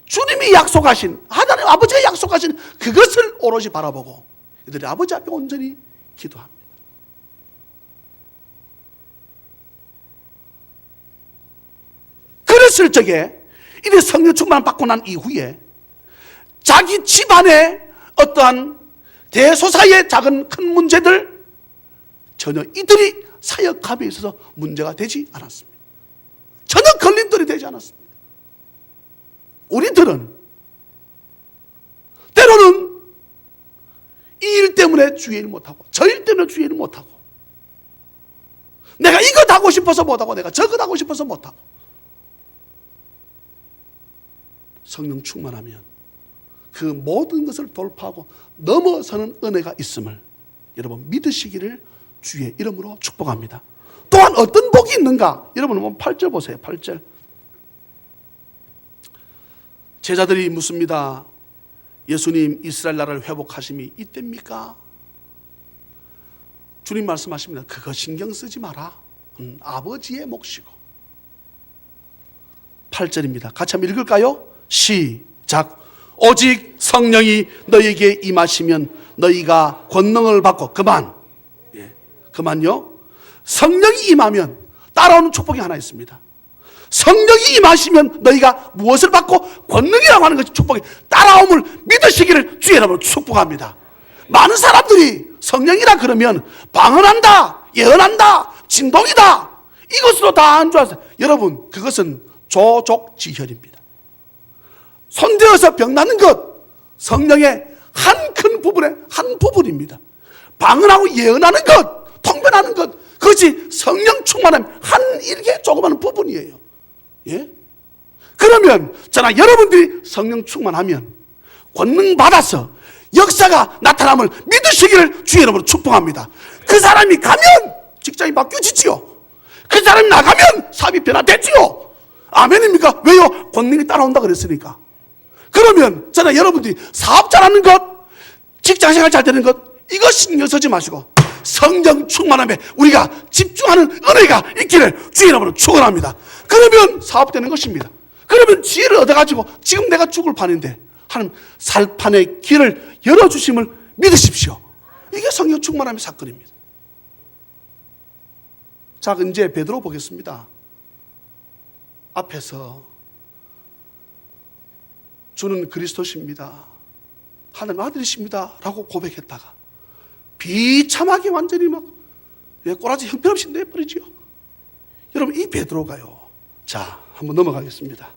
주님이 약속하신, 하나님 아버지가 약속하신 그것을 오롯이 바라보고 이들이 아버지 앞에 온전히 기도합니다. 그랬을 적에 이래 성령 충만을 받고 난 이후에 자기 집안의 어떠한 대소사의 작은 큰 문제들 전혀 이들이 사역함에 있어서 문제가 되지 않았습니다. 전혀 걸림돌이 되지 않았습니다. 우리들은 때로는 이 일 때문에 주의 일 못하고 저 일 때문에 주의 일 못하고 내가 이것 하고 싶어서 못하고 내가 저것 하고 싶어서 못하고 성령 충만하면 그 모든 것을 돌파하고 넘어서는 은혜가 있음을 여러분 믿으시기를 주의 이름으로 축복합니다. 또한 어떤 복이 있는가? 여러분 한번 8절 보세요. 8절. 제자들이 묻습니다. 예수님, 이스라엘 나라를 회복하심이 이때입니까? 주님 말씀하십니다. 그거 신경 쓰지 마라. 아버지의 몫이고. 8절입니다. 같이 한번 읽을까요? 시작. 오직 성령이 너희에게 임하시면 너희가 권능을 받고 그만요. 성령이 임하면 따라오는 축복이 하나 있습니다. 성령이 임하시면 너희가 무엇을 받고 권능이라고 하는 것이 축복이 따라옴을 믿으시기를 주의 이름으로 축복합니다. 많은 사람들이 성령이라 그러면 방언한다, 예언한다, 진동이다 이것으로 다 안 좋아서 여러분 그것은 조족지혈입니다. 손대어서 병나는 것 성령의 한 큰 부분의 한 부분입니다. 방언하고 예언하는 것, 통변하는 것 그것이 성령 충만함 한 일개 조그마한 부분이에요. 예? 그러면 저나 여러분들이 성령 충만하면 권능 받아서 역사가 나타남을 믿으시기를 주의 이름으로 축복합니다. 그 사람이 가면 직장이 바뀌어지지요. 그 사람이 나가면 삶이 변화되지요. 아멘입니까? 왜요? 권능이 따라온다 그랬으니까. 그러면 저나 여러분들이 사업 잘하는 것, 직장생활 잘 되는 것 이거 신경 쓰지 마시고 성령 충만함에 우리가 집중하는 은혜가 있기를 주의 이름으로 축원합니다. 그러면 사업되는 것입니다. 그러면 지혜를 얻어가지고 지금 내가 죽을 판인데 하나님 살판의 길을 열어주심을 믿으십시오. 이게 성령 충만함의 사건입니다. 자, 이제 베드로 보겠습니다. 앞에서 주는 그리스도십니다, 하나님 아들이십니다 라고 고백했다가 비참하게 완전히 막 꼬라지 형편없이 내버리지요. 여러분 이 베드로가요. 자, 한번 넘어가겠습니다.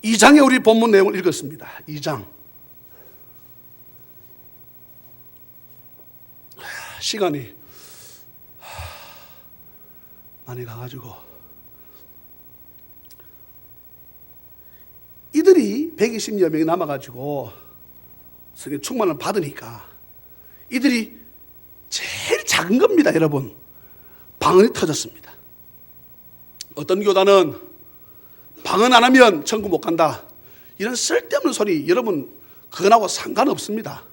2장에 우리 본문 내용을 읽었습니다. 2장. 시간이 많이 가가지고 이들이 120여 명이 남아가지고 성령 충만을 받으니까 이들이 제일 작은 겁니다. 여러분 방언이 터졌습니다. 어떤 교단은 방언 안 하면 천국 못 간다 이런 쓸데없는 소리 여러분 그거하고 상관없습니다.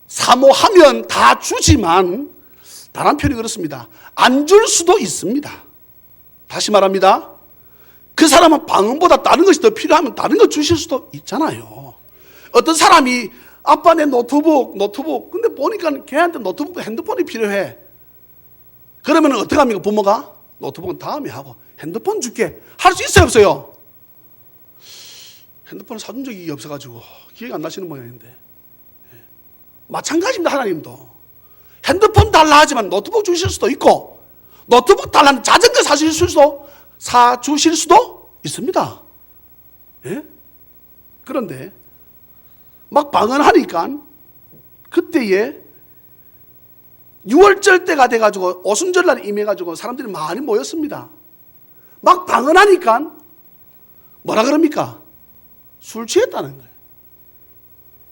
사모하면 다 주지만 다른 편이 그렇습니다. 안 줄 수도 있습니다. 다시 말합니다. 그 사람은 방언보다 다른 것이 더 필요하면 다른 거 주실 수도 있잖아요. 어떤 사람이 아빠 내 노트북 근데 보니까 걔한테 노트북도 핸드폰이 필요해. 그러면 어떻게 합니까? 부모가 노트북은 다음에 하고 핸드폰 줄게 할 수 있어요 없어요? 핸드폰을 사준 적이 없어가지고 기억이 안 나시는 모양인데 마찬가지입니다. 하나님도 핸드폰 달라 하지만 노트북 주실 수도 있고 노트북 달라는 자전거 사주실 수도 있습니다. 예? 그런데 막 방언하니까 그때에 6월절 때가 돼가지고 오순절날 임해가지고 사람들이 많이 모였습니다. 막 방언하니까 뭐라 그럽니까? 술 취했다는 거예요.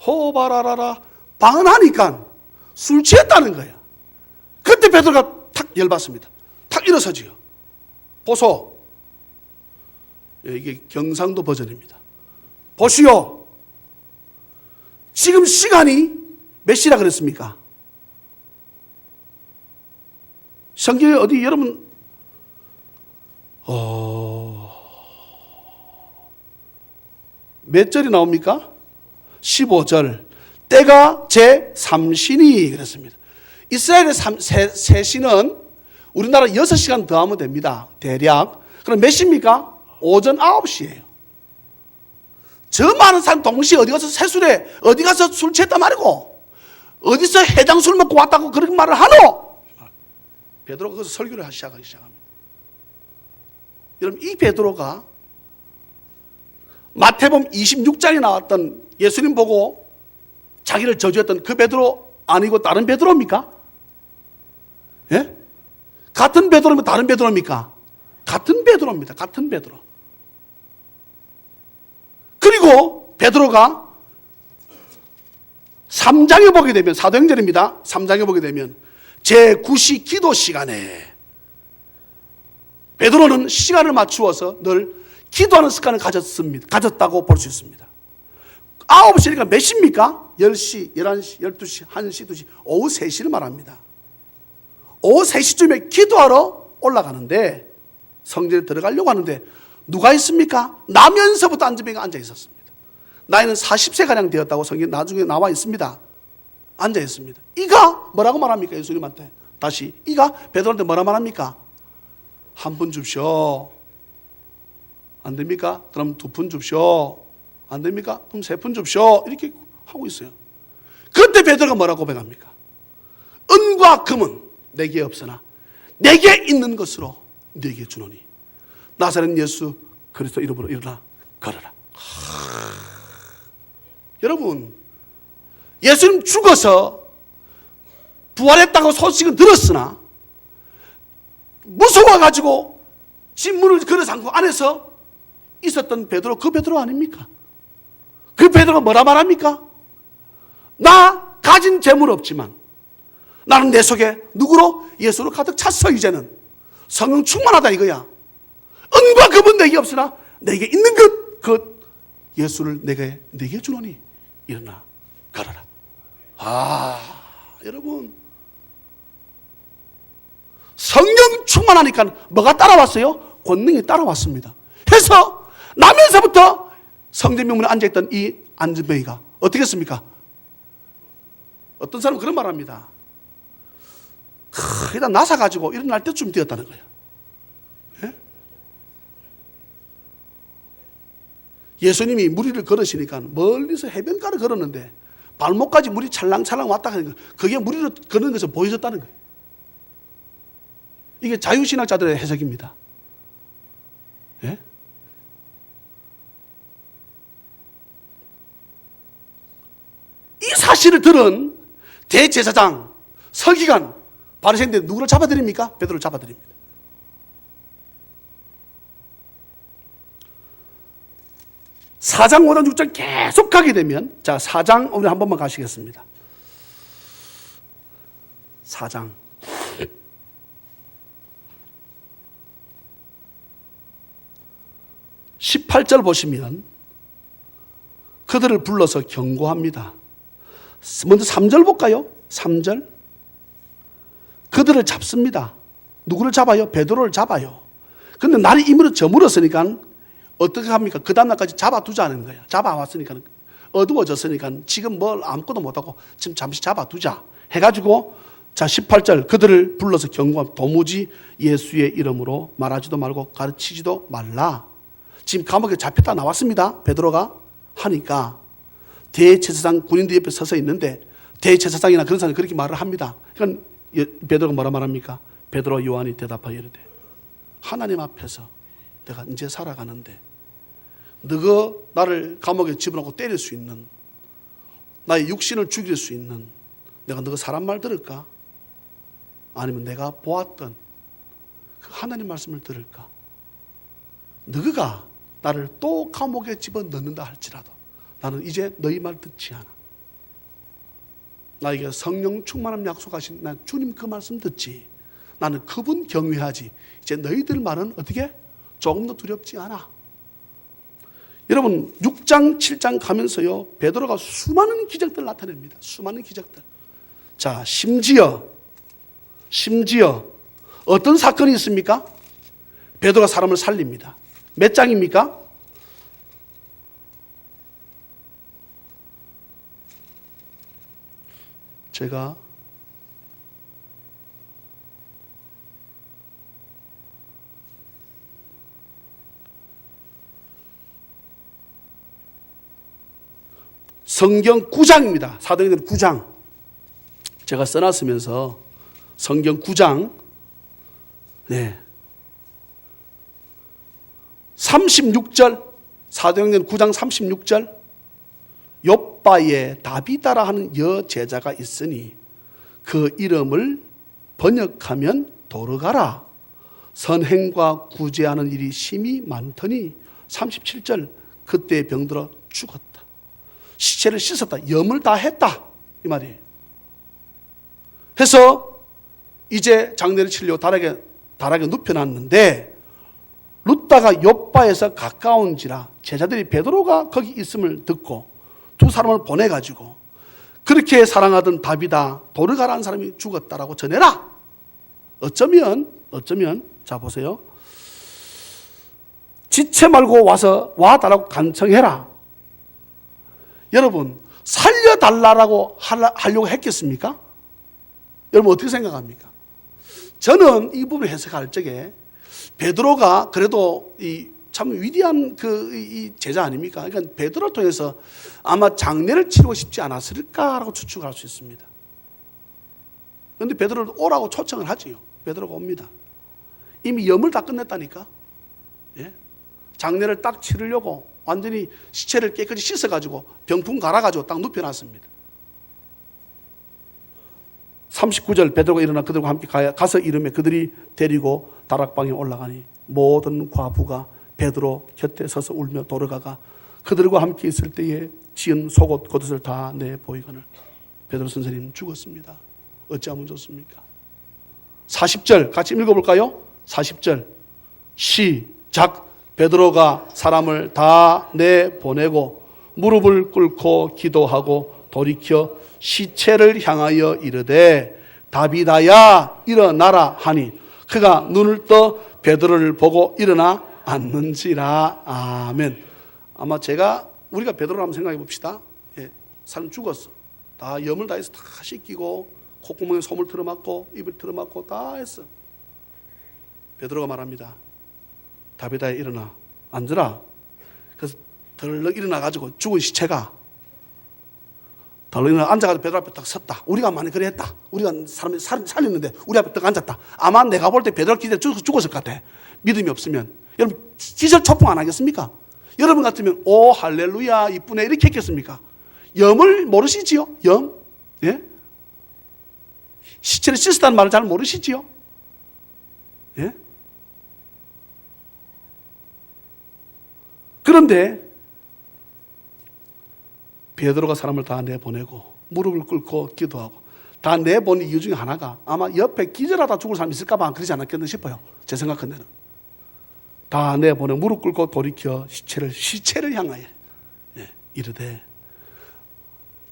호바라라라 방언하니까 술 취했다는 거예요. 그때 베드로가 탁 열받습니다. 탁 일어서지요. 보소. 이게 경상도 버전입니다. 보시오. 지금 시간이 몇 시라 그랬습니까? 성경에 어디 여러분 몇 절이 나옵니까? 15절. 때가 제3신이 그랬습니다. 이스라엘의 세 신은 우리나라 6시간 더 하면 됩니다. 대략. 그럼 몇 시입니까? 오전 9시예요. 저 많은 사람 동시에 어디 가서 세술해, 어디 가서 술 취했단 말이고, 어디서 해장 술 먹고 왔다고 그렇게 말을 하노? 베드로가 거기서 설교를 시작하기 시작합니다. 여러분, 이 베드로가 마태복음 26장에 나왔던 예수님 보고 자기를 저주했던 그 베드로 아니고 다른 베드로입니까? 예? 같은 베드로입니까? 다른 베드로입니까? 같은 베드로입니다. 같은 베드로. 그리고 베드로가 3장에 보게 되면, 사도행전입니다. 3장에 보게 되면 제9시 기도 시간에 베드로는 시간을 맞추어서 늘 기도하는 습관을 가졌다고 볼 수 있습니다. 9시니까 몇 시입니까? 10시, 11시, 12시, 1시, 2시, 오후 3시를 말합니다. 오후 3시쯤에 기도하러 올라가는데, 성전에 들어가려고 하는데 누가 있습니까? 나면서부터 안전뱅이가 앉아 있었습니다. 나이는 40세가량 되었다고 성경에 나중에 나와 있습니다. 앉아 있습니다. 이가 뭐라고 말합니까? 예수님한테 다시 이가 베드로한테 뭐라 말합니까? 한 푼 줍쇼. 안 됩니까? 그럼 2푼 줍쇼. 안 됩니까? 그럼 3푼 줍쇼. 이렇게 하고 있어요. 그때 베드로가 뭐라고 고백합니까? 은과 금은 내게 없으나 내게 있는 것으로 내게 주노니 나사렛 예수 그리스도 이름으로 일어나 걸어라. 여러분, 예수님 죽어서 부활했다고 소식은 들었으나 무서워가지고 집문을 걸어 잠고 안에서 있었던 베드로, 그 베드로 아닙니까? 그 베드로가 뭐라 말합니까? 나 가진 재물 없지만 나는 내 속에 누구로? 예수로 가득 찼어. 이제는 성령 충만하다 이거야. 은과 금은 내게 없으나 내게 있는 것, 그 예수를 내게 주노니 일어나 걸어라. 여러분, 성령 충만하니까 뭐가 따라왔어요? 권능이 따라왔습니다. 해서 나면서부터 성전 명문에 앉아있던 이 안전뱅이가 어떻게 했습니까? 어떤 사람은 그런 말 합니다. 일단 나사 가지고 일어날 때쯤 되었다는 거예요. 예? 예수님이 무리를 걸으시니까 멀리서 해변가를 걸었는데 발목까지 물이 찰랑찰랑 왔다 하는 거예요. 그게 무리를 걷는 것을 보여줬다는 거예요. 이게 자유신학자들의 해석입니다. 예? 이 사실을 들은 대제사장, 서기관, 바리새인들 누구를 잡아들입니까? 베드로를 잡아들입니다. 사장 5장 6장 계속 가게 되면, 자, 4장 오늘 한 번만 가시겠습니다. 4장 18절 보시면 그들을 불러서 경고합니다. 먼저 3절 볼까요? 3절. 그들을 잡습니다. 누구를 잡아요? 베드로를 잡아요. 근데 날이 이물어 저물었으니까 어떻게 합니까? 그 다음날까지 잡아두자는 거예요. 잡아왔으니까, 어두워졌으니까 지금 뭘 아무것도 못하고 지금 잠시 잡아두자 해가지고, 자, 18절. 그들을 불러서 경고합니다. 도무지 예수의 이름으로 말하지도 말고 가르치지도 말라. 지금 감옥에 잡혔다 나왔습니다. 베드로가 하니까 대제사장 군인들 옆에 서서 있는데 대제사장이나 그런 사람이 그렇게 말을 합니다. 그러니까 베드로가 뭐라 말합니까? 베드로 요한이 대답하여 이르되 하나님 앞에서 내가 이제 살아가는데 너가 나를 감옥에 집어넣고 때릴 수 있는, 나의 육신을 죽일 수 있는, 내가 너가 사람 말 들을까? 아니면 내가 보았던 그 하나님 말씀을 들을까? 너가 나를 또 감옥에 집어넣는다 할지라도 나는 이제 너희 말 듣지 않아. 나에게 성령 충만함 약속하신 난 주님 그 말씀 듣지. 나는 그분 경외하지. 이제 너희들 말은 어떻게? 조금 더 두렵지 않아. 여러분 6장 7장 가면서요 베드로가 수많은 기적들을 나타냅니다. 수많은 기적들. 자, 심지어 어떤 사건이 있습니까? 베드로가 사람을 살립니다. 몇 장입니까? 제가 성경 9장입니다. 사도행전 9장. 제가 써놨으면서 성경 9장 36절, 사도행전 9장 36절, 욥바에 다비다라 하는 여제자가 있으니 그 이름을 번역하면 도르가라. 선행과 구제하는 일이 심히 많더니 37절, 그때 병들어 죽었다. 시체를 씻었다. 염을 다 했다. 이 말이에요. 해서 이제 장례를 치려고 다락에 눕혀놨는데 룻다가 욥바에서 가까운지라 제자들이 베드로가 거기 있음을 듣고 두 사람을 보내가지고 그렇게 사랑하던 다비다 도르가라는 사람이 죽었다라고 전해라. 어쩌면 자 보세요. 지체 말고 와서 와달라고 간청해라. 여러분 살려달라고 하려고 했겠습니까? 여러분 어떻게 생각합니까? 저는 이 부분을 해석할 적에 베드로가 그래도 참 위대한 이 제자 아닙니까? 그러니까 베드로를 통해서 아마 장례를 치르고 싶지 않았을까라고 추측할 수 있습니다. 그런데 베드로를 오라고 초청을 하지요. 베드로가 옵니다. 이미 염을 다 끝냈다니까. 예? 장례를 딱 치르려고 완전히 시체를 깨끗이 씻어가지고 병풍 갈아가지고 딱 눕혀놨습니다. 39절, 베드로가 일어나 그들과 함께 가서 이르매 그들이 데리고 다락방에 올라가니 모든 과부가 베드로 곁에 서서 울며 도르가가 그들과 함께 있을 때에 지은 속옷 겉옷을 다 내보이거늘 베드로 선생님 죽었습니다. 어찌하면 좋습니까? 40절 같이 읽어볼까요? 40절 시작. 베드로가 사람을 다 내보내고 무릎을 꿇고 기도하고 돌이켜 시체를 향하여 이르되 다비다야 일어나라 하니 그가 눈을 떠 베드로를 보고 일어나 앉는지라. 아멘. 아마 우리가 베드로를 한번 생각해 봅시다. 사람 죽었어. 다 염을 다해서 다 씻기고 콧구멍에 솜을 틀어막고 입을 틀어막고 다 했어. 베드로가 말합니다. 다비다야 일어나 앉으라. 그래서 덜렁 일어나가지고 죽은 시체가 덜렁 일어나 앉아가지고 베드로 앞에 딱 섰다. 우리가 많이 그래 했다. 우리가 사람을 살렸는데 우리 앞에 딱 앉았다. 아마 내가 볼 때 베드로 기대 죽었을 것 같아. 믿음이 없으면. 여러분 기절 초풍 안 하겠습니까? 여러분 같으면 오 할렐루야 이쁘네 이렇게 했겠습니까? 염을 모르시지요? 염? 예? 시체를 씻었다는 말을 잘 모르시지요? 예? 그런데 베드로가 사람을 다 내보내고 무릎을 꿇고 기도하고 다 내보낸 이유 중에 하나가 아마 옆에 기절하다 죽을 사람 있을까 봐 그러지 않았겠나 싶어요. 제 생각은 다 내보내 무릎 꿇고 돌이켜 시체를 향하여 이르되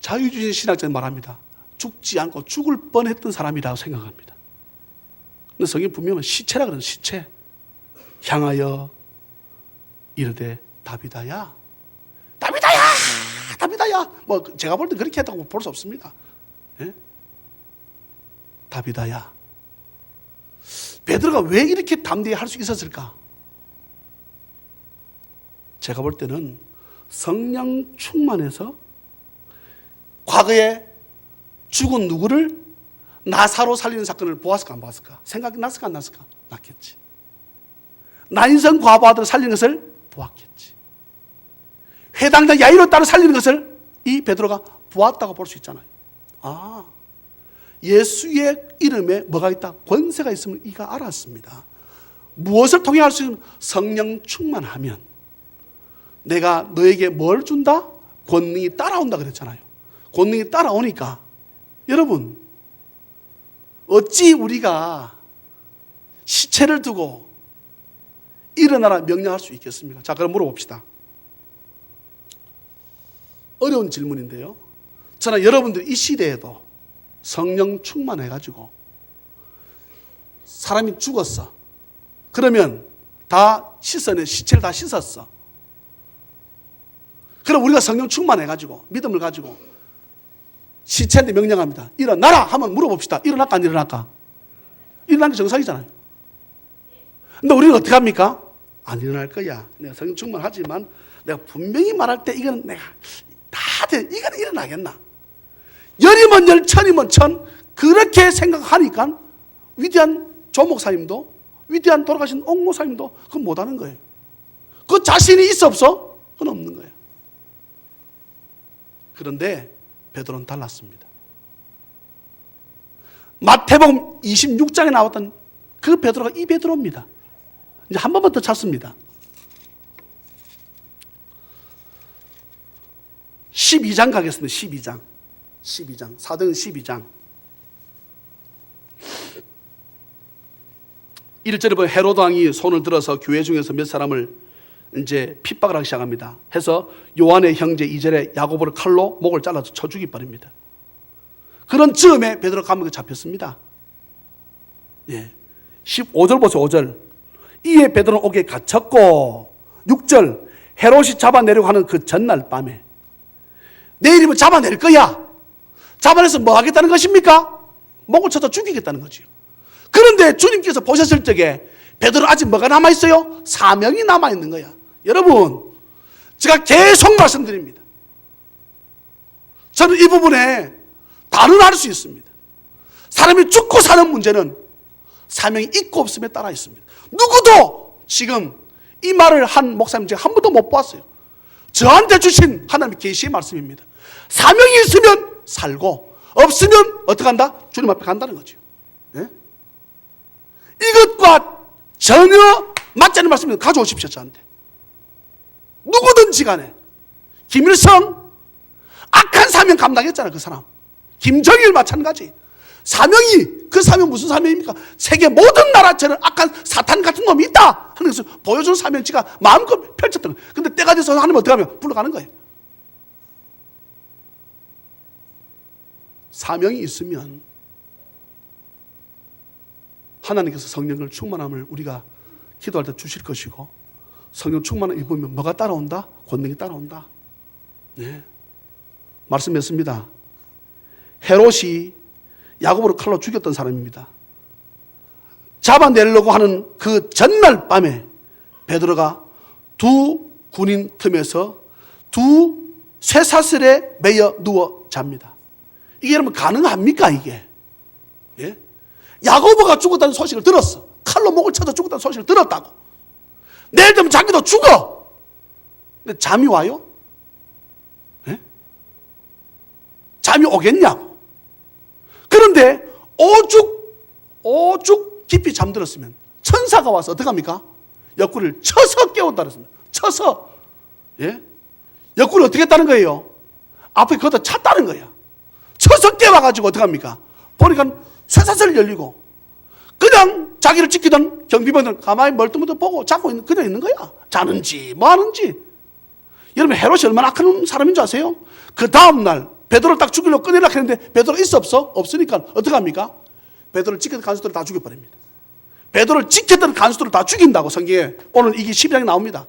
자유주의 신학자는 말합니다. 죽지 않고 죽을 뻔했던 사람이라고 생각합니다. 근데 성경 분명히 시체라 그러는 시체 향하여 이르되 다비다야 뭐 제가 볼 때 그렇게 했다고 볼 수 없습니다. 예? 다비다야. 베드로가 왜 이렇게 담대히 할 수 있었을까? 제가 볼 때는 성령 충만해서 과거에 죽은 누구를 나사로 살리는 사건을 보았을까 안 보았을까? 생각이 났을까 안 났을까? 났겠지. 나인성 과부 아들을 살리는 것을 보았겠지. 회당장 야이로 딸을 살리는 것을 이 베드로가 보았다고 볼 수 있잖아요. 아, 예수의 이름에 뭐가 있다? 권세가 있음을 이가 알았습니다. 무엇을 통해 할 수 있는? 성령 충만하면 내가 너에게 뭘 준다? 권능이 따라온다 그랬잖아요. 권능이 따라오니까 여러분 어찌 우리가 시체를 두고 일어나라 명령할 수 있겠습니까? 자, 그럼 물어봅시다. 어려운 질문인데요. 저는 여러분들 이 시대에도 성령 충만해가지고 사람이 죽었어. 그러면 다 씻어내, 시체를 다 씻었어. 그럼 우리가 성령 충만해가지고 믿음을 가지고 시체한테 명령합니다. 일어나라 하면 물어봅시다. 일어날까 안 일어날까? 일어나는 게 정상이잖아요. 근데 우리는 어떻게 합니까? 안 일어날 거야. 내가 성령 충만하지만 내가 분명히 말할 때 이건 내가 다 이거는 일어나겠나? 열이면 열, 천이면 천, 그렇게 생각하니까 위대한 조 목사님도, 위대한 돌아가신 옥 목사님도 그건 못하는 거예요. 그 자신이 있어 없어? 그건 없는 거예요. 그런데 베드로는 달랐습니다. 마태복음 26장에 나왔던 그 베드로가 이 베드로입니다. 이제 한 번만 더 찾습니다. 12장 가겠습니다. 12장. 사도행 12장. 1절에 보면 헤로드 왕이 손을 들어서 교회 중에서 몇 사람을 이제 핍박을 하기 시작합니다. 해서 요한의 형제 2절에 야고보를 칼로 목을 잘라서 쳐 죽이버립니다. 그런 즈음에 베드로 감옥에 잡혔습니다. 예. 15절 보세요. 5절. 이에 베드로는 옥에 갇혔고, 6절 헤롯이 잡아내려고 하는 그 전날 밤에, 내일이면 잡아낼 거야. 잡아내서 뭐 하겠다는 것입니까? 목을 쳐서 죽이겠다는 거지요. 그런데 주님께서 보셨을 적에 베드로 아직 뭐가 남아있어요? 사명이 남아있는 거야. 여러분, 제가 계속 말씀드립니다. 저는 이 부분에 단언할 수 있습니다. 사람이 죽고 사는 문제는 사명이 있고 없음에 따라 있습니다. 누구도 지금 이 말을 한 목사님 제가 한 번도 못 봤어요. 저한테 주신 하나님의 계시의 말씀입니다. 사명이 있으면 살고 없으면 어떻게 한다? 주님 앞에 간다는 거죠. 예? 이것과 전혀 맞지 않는 말씀을 가져오십시오. 저한테. 누구든지 간에. 김일성 악한 사명 감당했잖아요. 그 사람. 김정일 마찬가지. 사명이, 그 사명 무슨 사명입니까? 세계 모든 나라처럼 악한 사탄 같은 놈이 있다 하는 것을 보여주는 사명지가 마음껏 펼쳤던 거예요. 근데 때가 돼서 하나님 어떻게 하면 불러가는 거예요. 사명이 있으면 하나님께서 성령을 충만함을 우리가 기도할 때 주실 것이고, 성령 충만함을 입으면 뭐가 따라온다? 권능이 따라온다. 네. 말씀했습니다. 헤롯이 야고보를 칼로 죽였던 사람입니다. 잡아내려고 하는 그 전날 밤에 베드로가 두 군인 틈에서 두 쇠사슬에 매여 누워 잡니다. 이게 여러분 가능합니까 이게? 예? 야고보가 죽었다는 소식을 들었어. 칼로 목을 쳐서 죽었다는 소식을 들었다고. 내일 되면 자기도 죽어. 근데 잠이 와요? 예? 잠이 오겠냐고. 그런데 오죽 깊이 잠들었으면 천사가 와서 어떻게 합니까? 옆구리를 쳐서 깨웠다 그랬습니다. 쳐서. 예? 옆구리를 어떻게 했다는 거예요? 앞에 거기다 찼다는 거야. 쳐서 깨워가지고 어떻게 합니까? 보니까 쇠사슬 열리고 그냥 자기를 지키던 경비병들 가만히 멀뚱멀뚱 보고 자고 그냥 있는 거야. 자는지 뭐 하는지. 여러분 헤롯이 얼마나 악한 사람인 줄 아세요? 그 다음날 베드로를 딱 죽이려고 꺼내려고 했는데 베드로 있어 없어? 없으니까 어떻게 합니까? 베드로를 지켰던 간수들을 다 죽여버립니다. 베드로를 지켰던 간수들을 다 죽인다고 성경에 오늘 이게 12장에 나옵니다.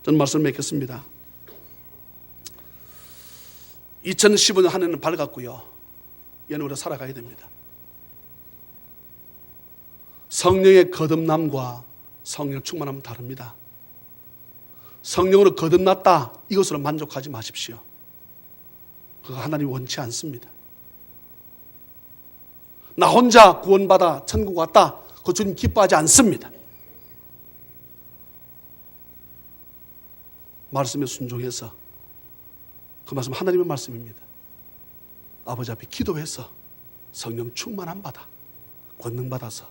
저는 말씀을 맺겠습니다. 2015년 한 해는 밝았고요. 얘는 우리가 살아가야 됩니다. 성령의 거듭남과 성령 충만함은 다릅니다. 성령으로 거듭났다 이것으로 만족하지 마십시오. 그거 하나님 원치 않습니다. 나 혼자 구원받아 천국 왔다 그거 주님 기뻐하지 않습니다. 말씀에 순종해서 그 말씀 하나님의 말씀입니다. 아버지 앞에 기도해서 성령 충만함 받아 권능 받아서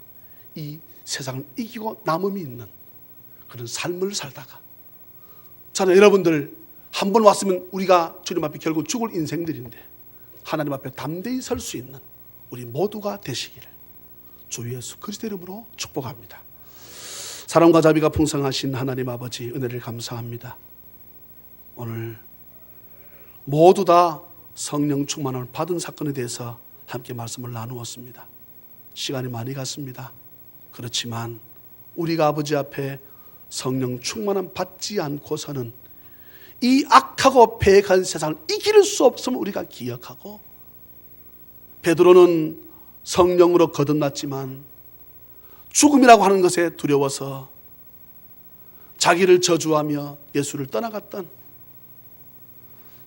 이 세상을 이기고 남음이 있는 그런 삶을 살다가 저는 여러분들 한 번 왔으면 우리가 주님 앞에 결국 죽을 인생들인데 하나님 앞에 담대히 설 수 있는 우리 모두가 되시기를 주 예수 그리스도 이름으로 축복합니다. 사랑과 자비가 풍성하신 하나님 아버지 은혜를 감사합니다. 오늘 모두 다 성령 충만을 받은 사건에 대해서 함께 말씀을 나누었습니다. 시간이 많이 갔습니다. 그렇지만 우리가 아버지 앞에 성령 충만함 받지 않고서는 이 악하고 패역한 세상을 이길 수 없음을 우리가 기억하고, 베드로는 성령으로 거듭났지만 죽음이라고 하는 것에 두려워서 자기를 저주하며 예수를 떠나갔던,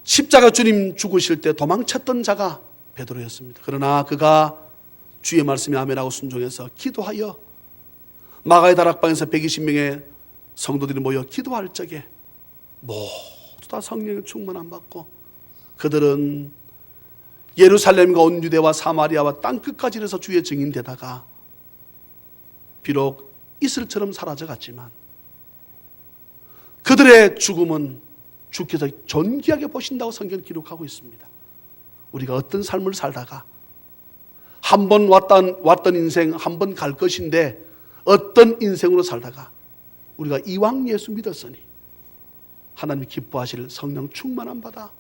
십자가 주님 죽으실 때 도망쳤던 자가 베드로였습니다. 그러나 그가 주의 말씀에 아멘하고 순종해서 기도하여 마가의 다락방에서 120명의 성도들이 모여 기도할 적에 모두 다 성령의 충만 안 받고 그들은 예루살렘과 온 유대와 사마리아와 땅끝까지 이르러서 주의 증인되다가 비록 이슬처럼 사라져갔지만 그들의 죽음은 주께서 존귀하게 보신다고 성경 기록하고 있습니다. 우리가 어떤 삶을 살다가 한 번 왔던 인생 한 번 갈 것인데 어떤 인생으로 살다가 우리가 이왕 예수 믿었으니 하나님이 기뻐하실 성령 충만함 받아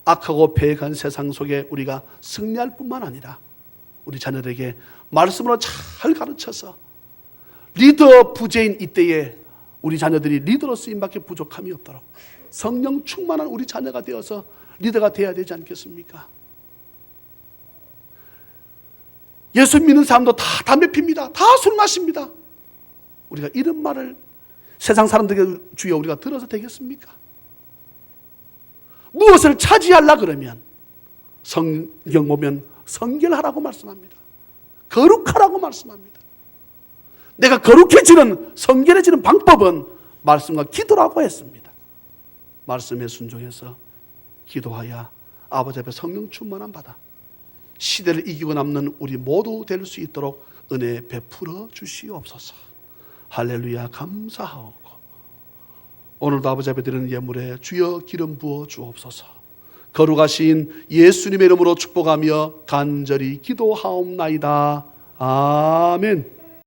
악하고 패역한 세상 속에 우리가 승리할 뿐만 아니라 우리 자녀들에게 말씀으로 잘 가르쳐서 리더 부재인 이때에 우리 자녀들이 리더로 쓰임밖에 부족함이 없도록 성령 충만한 우리 자녀가 되어서 리더가 되어야 되지 않겠습니까? 예수 믿는 사람도 다 담배 핍니다. 다 술 마십니다. 우리가 이런 말을 세상 사람들에게 주여 우리가 들어서 되겠습니까? 무엇을 차지하려 그러면 성경 보면 성결하라고 말씀합니다. 거룩하라고 말씀합니다. 내가 거룩해지는 성결해지는 방법은 말씀과 기도라고 했습니다. 말씀에 순종해서 기도하여 아버지 앞에 성령 충만함 받아 시대를 이기고 남는 우리 모두 될 수 있도록 은혜 베풀어 주시옵소서. 할렐루야. 감사하오고 오늘도 아버지 앞에 드리는 예물에 주여 기름 부어 주옵소서. 거룩하신 예수님의 이름으로 축복하며 간절히 기도하옵나이다. 아멘.